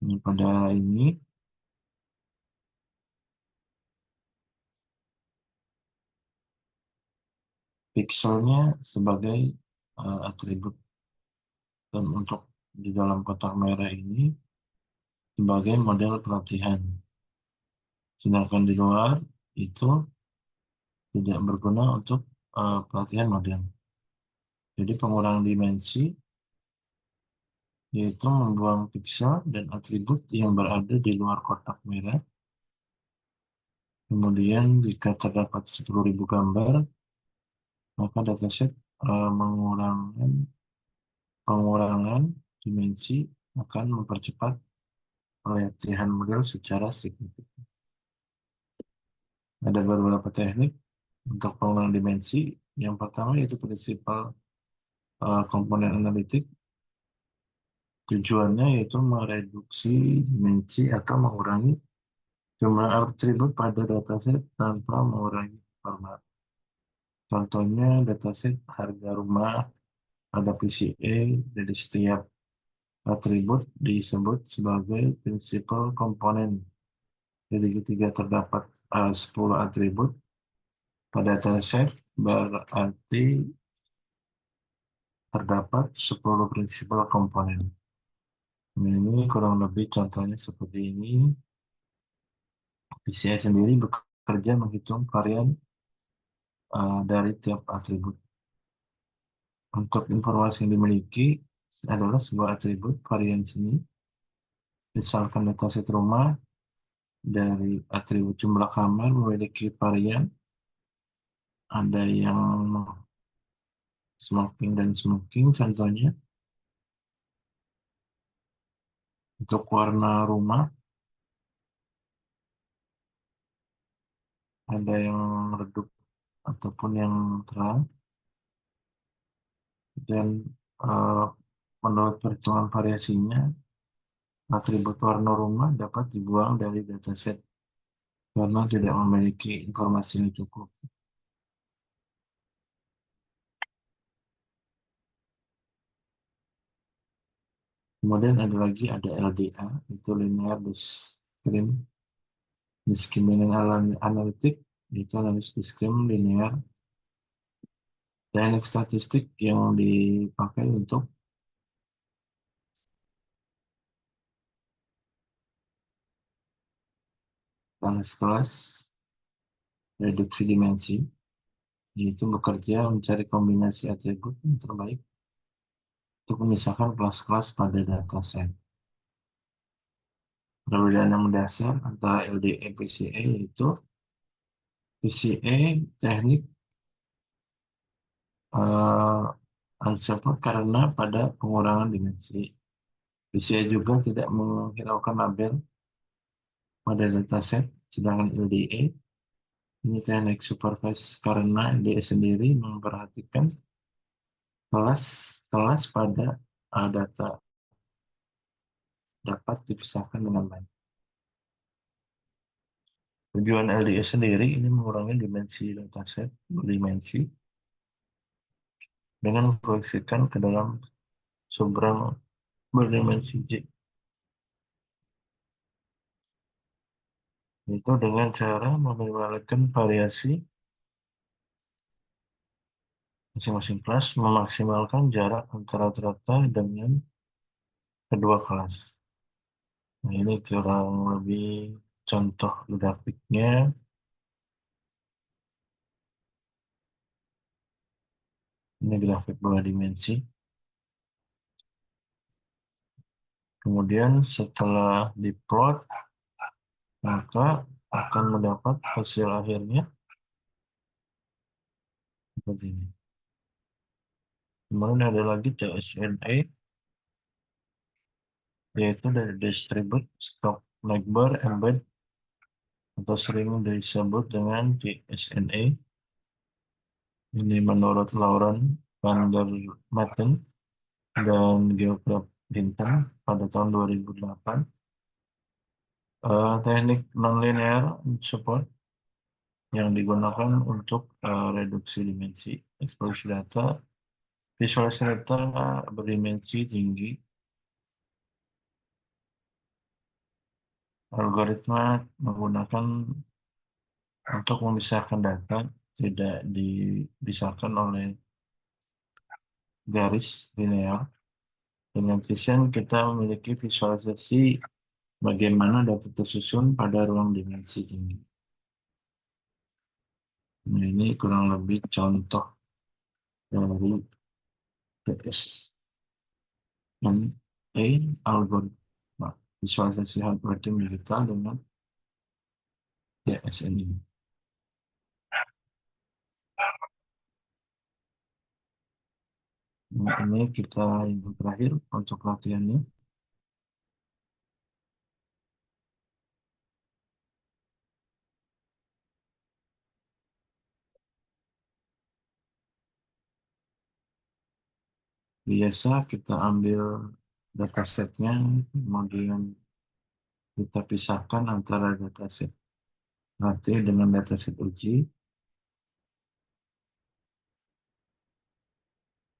Ini pada ini pixelnya sebagai atribut, dan untuk di dalam kotak merah ini sebagai model pelatihan. Sedangkan di luar itu tidak berguna untuk pelatihan model. Jadi pengurangan dimensi yaitu membuang pixel dan atribut yang berada di luar kotak merah. Kemudian jika terdapat 10.000 gambar, maka dataset pengurangan dimensi akan mempercepat pelatihan model secara signifikan. Ada beberapa teknik untuk pengurangan dimensi. Yang pertama yaitu prinsipal komponen analitik. Tujuannya yaitu mereduksi dimensi atau mengurangi jumlah atribut pada dataset tanpa mengurangi format. Contohnya dataset harga rumah, ada PCA, jadi setiap atribut disebut sebagai prinsipal komponen. Jadi ketika terdapat 10 atribut pada dataset, berarti terdapat 10 prinsipal komponen. Ini kurang lebih contohnya seperti ini. PCA sendiri bekerja menghitung varian dari tiap atribut. Untuk informasi yang dimiliki adalah sebuah atribut varian sini. Misalkan dataset rumah dari atribut jumlah kamar memiliki varian, ada yang smoking dan smoking contohnya. Untuk warna rumah ada yang redup ataupun yang terang, dan eh, menurut perhitungan variasinya atribut warna rumah dapat dibuang dari dataset karena tidak memiliki informasi yang cukup. Kemudian ada lagi ada LDA, itu linear discriminant analytic, itu analis diskrim linear. Teknik statistik yang dipakai untuk kelas-kelas reduksi dimensi, yaitu bekerja mencari kombinasi atribut yang terbaik untuk memisahkan kelas-kelas pada dataset. Perbedaan yang mendasar antara LDA dan PCA yaitu PCA teknik unsupported karena pada pengurangan dimensi. PCA juga tidak menghiraukan label pada dataset, sedangkan LDA ini teknik supervised karena dia sendiri memperhatikan kelas-kelas pada data dapat dipisahkan dengan baik. Tujuan LDA sendiri ini mengurangi dimensi dataset, dimensi, dengan memproyeksikan ke dalam sumber berdimensi J, yaitu dengan cara meminimalkan variasi masing-masing kelas, memaksimalkan jarak antara data dengan kedua kelas. Nah, ini kurang lebih contoh grafiknya. Ini grafik dua dimensi. Kemudian setelah diplot, maka akan mendapat hasil akhirnya seperti ini. Kemudian ada lagi TSNA, yaitu dari Distribute Stock Neighbor Embed, atau sering disebut dengan TSNA. Ini menurut Lauren van der Maten dan Geoffrey Hinton pada tahun 2008. Teknik nonlinear support yang digunakan untuk reduksi dimensi, ekspresi data, visualisasi data berdimensi tinggi, algoritma menggunakan untuk memisahkan data, tidak dipisahkan oleh garis linear. Dengan Vision kita memiliki visualisasi bagaimana data tersusun pada ruang dimensi tinggi. Nah, ini kurang lebih contoh dari TSNA algoritma, visualisasi algoritma digital dengan TSNA. Nah, ini kita yang terakhir untuk latihannya. Biasa kita ambil datasetnya, kemudian kita pisahkan antara dataset latih dengan dataset uji.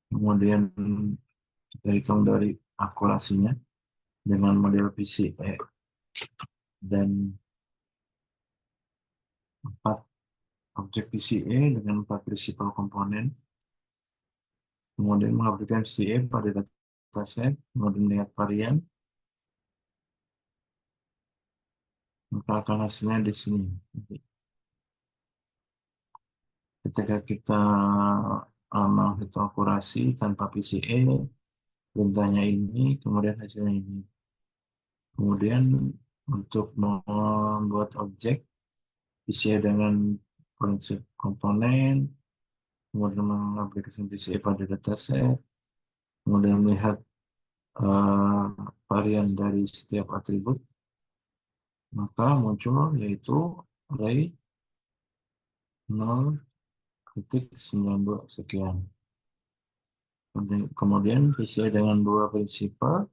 Kemudian kita hitung dari akurasinya dengan model PCE dan 4 objek PCE dengan 4 prinsipal komponen. Kemudian mengaplikasikan PCE pada dataset, kemudian melihat varian, maka akan hasilnya di sini. Ketika kita menghitung akurasi tanpa PCE, perintahnya ini, kemudian hasilnya ini. Kemudian untuk membuat objek, PCE dengan prinsip komponen, kemudian mengaplikasikan PCE pada dataset, kemudian melihat uh, varian dari setiap atribut, maka muncul yaitu array 0,92 sekian. Kemudian PCE dengan dua prinsipal,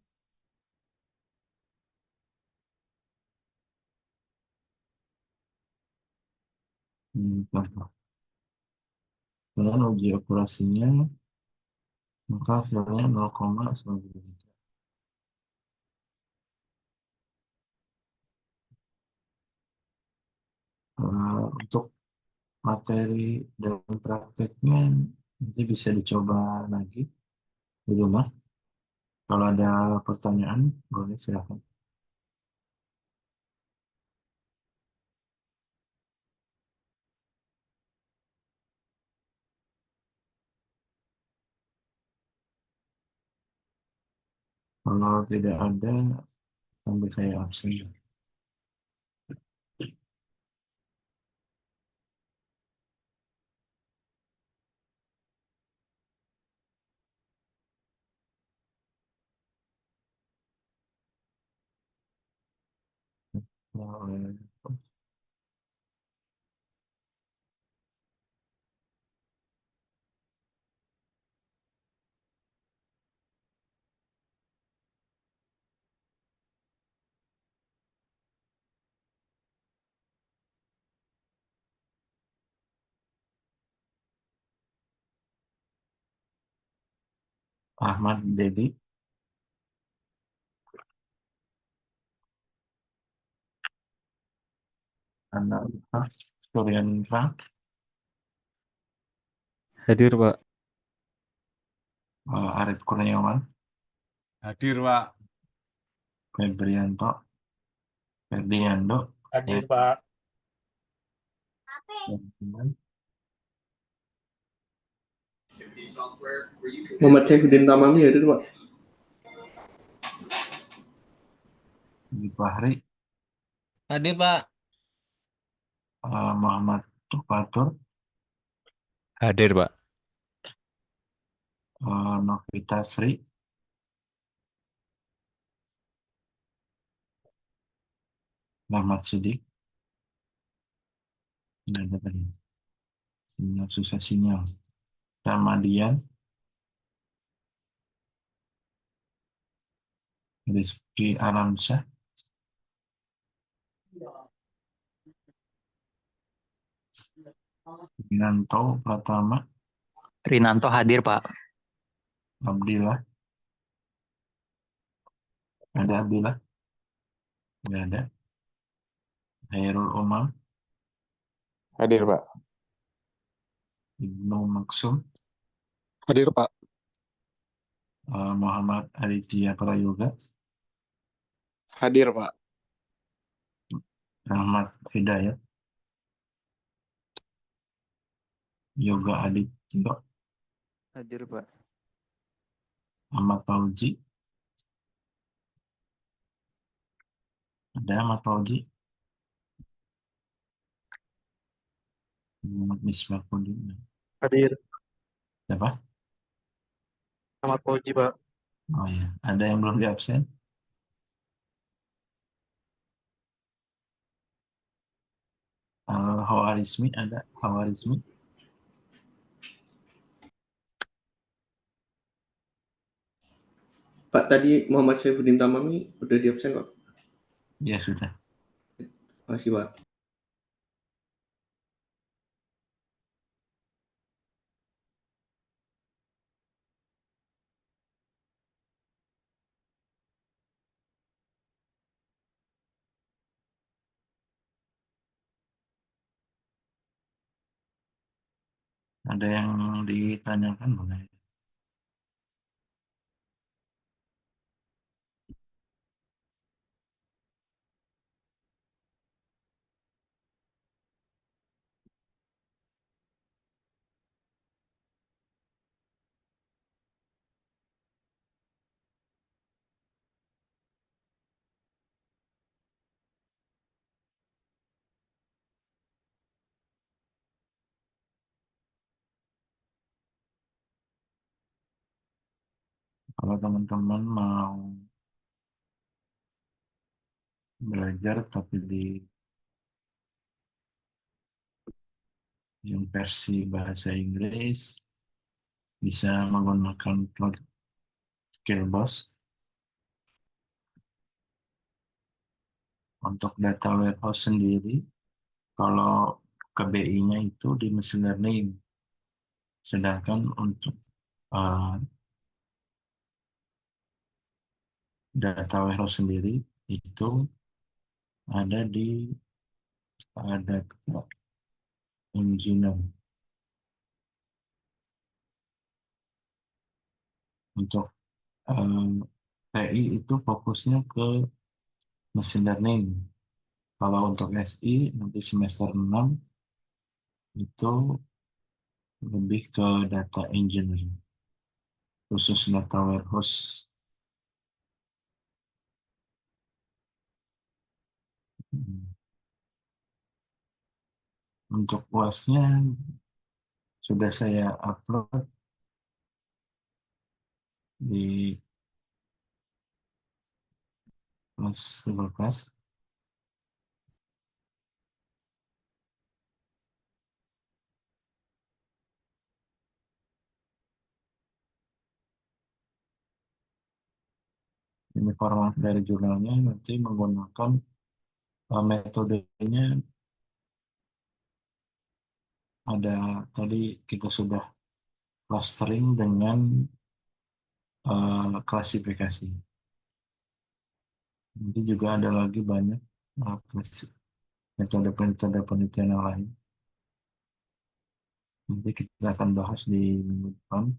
dengan uji operasinya, maka hasilnya 0,93. Untuk materi dan prakteknya nanti bisa dicoba lagi di rumah. Kalau ada pertanyaan, boleh silakan. Kalau tidak ada, sambil saya absen. Oleh Ahmad Dedi, Ananta Suryanitra, Hadir, Pak. Arif Kurniawan, Hadir, Pak. Febrianto, Ferdiando, Hadir, Pak. Muhammad Saifuddin Tamami hadir, Pak. Fahri, Hadir, Pak. Muhammad Tufatur, Hadir, Pak. Novita Sri, Muhammad Sidik, ini ada tadi, sinyal susah sinyal, Ramadian, Rizky Alamsyah, Rinanto Pratama, Rinanto hadir, Pak. Abdillah, ada Abdillah, nggak ada, Hairul Umam, Hadir, Pak. Ibnu Maksum, Hadir, Pak. Muhammad Aditya Prayoga, Hadir, Pak. Rahmat Hidayat, Yoga Aditya, Hadir, Pak. Ahmad Fauzi, ada Ahmad Fauzi, Muhammad Misbahuddin, Hadir. siapa? Selamat pagi, Pak. Oh ya, ada yang belum di absen? Hawarizmi, ada Hawarizmi, Pak, tadi Muhammad Saifuddin Tamami udah di absen, Pak. ya sudah. Makasih, Pak. Ada yang ditanyakan boleh? Kalau teman-teman mau belajar tapi di yang versi bahasa Inggris, bisa menggunakan plot Skillbox. Untuk data warehouse sendiri, kalau ke BI-nya itu di machine learning, sedangkan untuk data warehouse sendiri itu ada di data engineer. Untuk TI itu fokusnya ke machine learning. Kalau untuk SI nanti semester 6 itu lebih ke data engineering, khusus data warehouse. Untuk UASnya sudah saya upload di Google Class. mengirim informasi dari jurnalnya nanti menggunakan metodenya ada tadi kita sudah clustering dengan klasifikasi. Nanti juga ada lagi banyak metode-metode penelitian yang lain. Nanti kita akan bahas di minggu depan.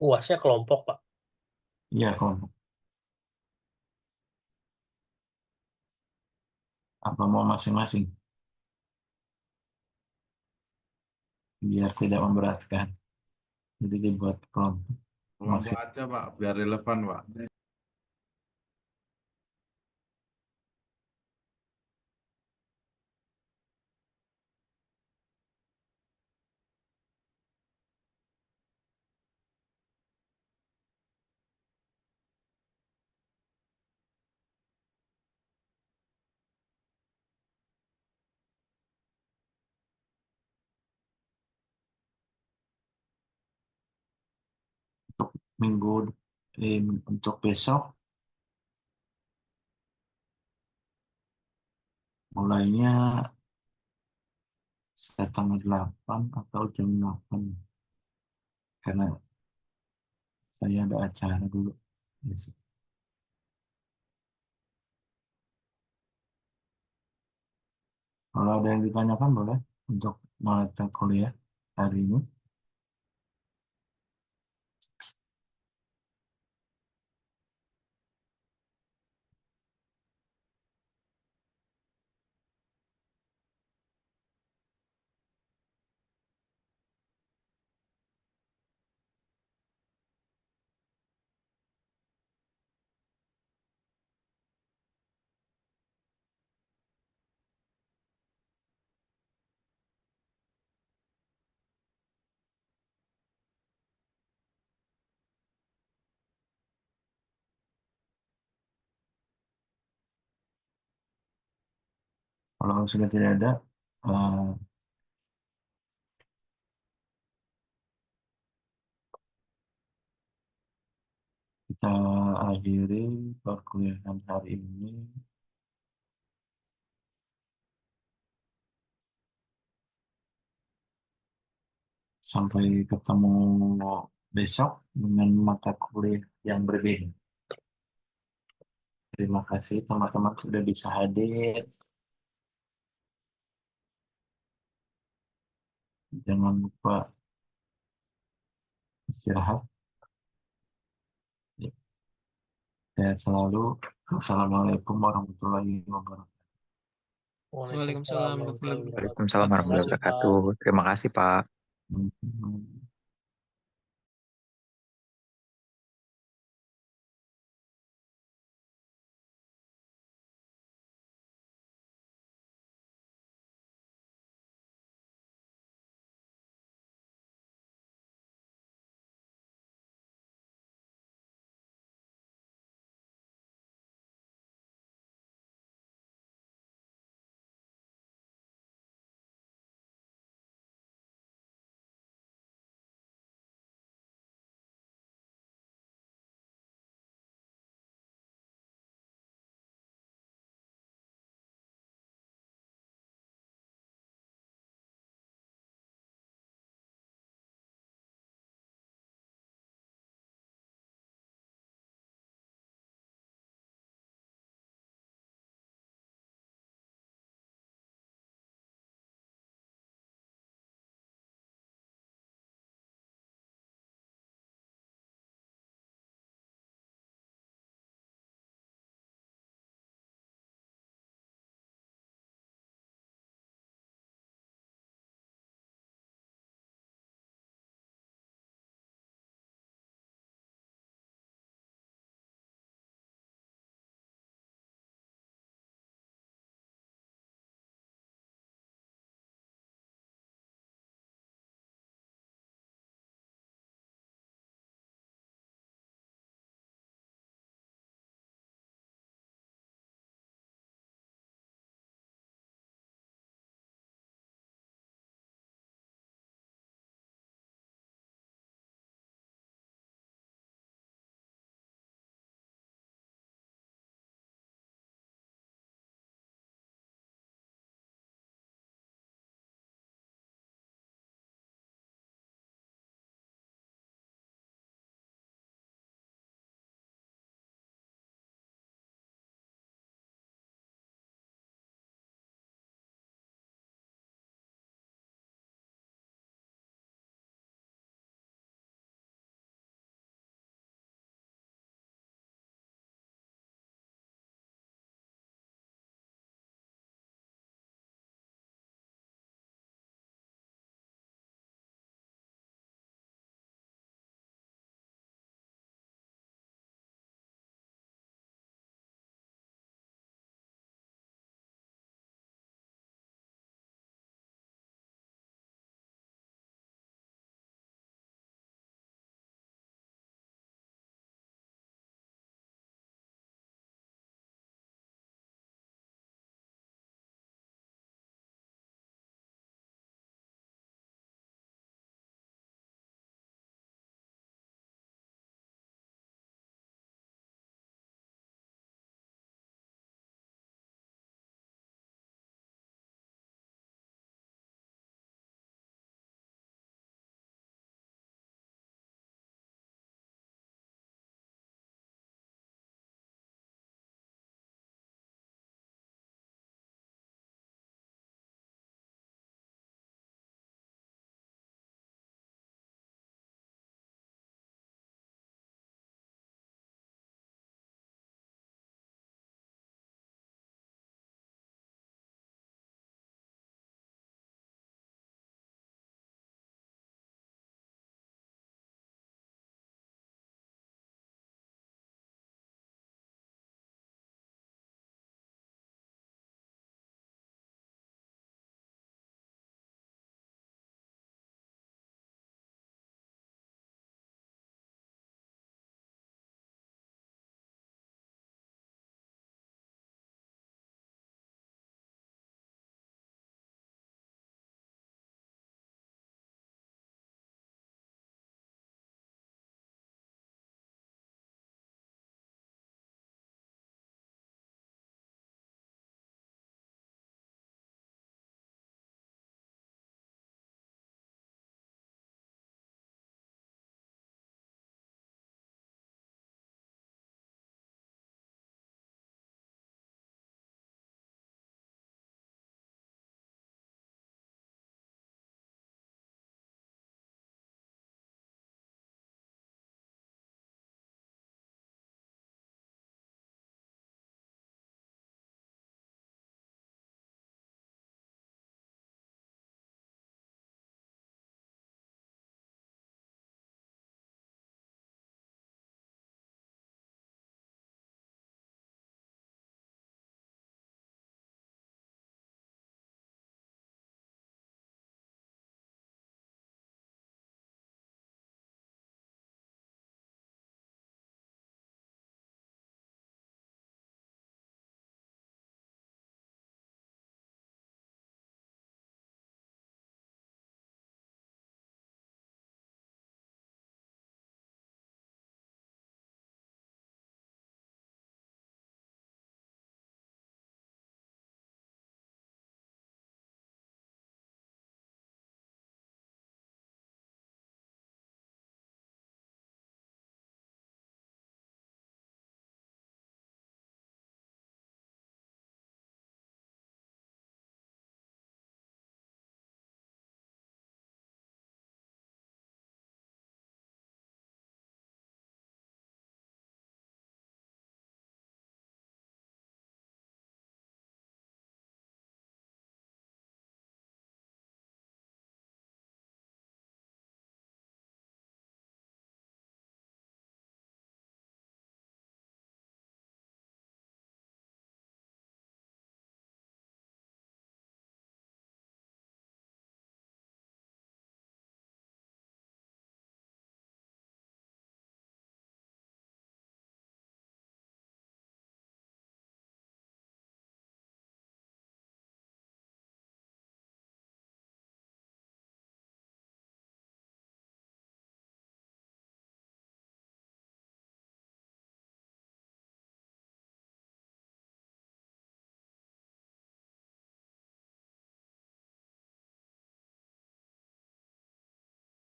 UASnya kelompok, Pak. Iya, kelompok. Apa mau masing-masing? Biar tidak memberatkan. Jadi dibuat kelompok. Kelompok aja Pak, biar relevan Pak. Untuk minggu untuk besok mulainya setengah 8 atau jam 8 karena saya ada acara dulu besok. Kalau ada yang ditanyakan boleh untuk mata kuliah hari ini. Kalau sudah tidak ada, kita akhiri perkuliahan hari ini. Sampai ketemu besok dengan mata kuliah yang berbeda. Terima kasih teman-teman sudah bisa hadir. Jangan lupa istirahat. Ya. Sehat selalu. Assalamualaikum warahmatullahi wabarakatuh. Waalaikumsalam warahmatullahi wabarakatuh. Waalaikumsalam warahmatullahi wabarakatuh. Terima kasih Pak. Hmm.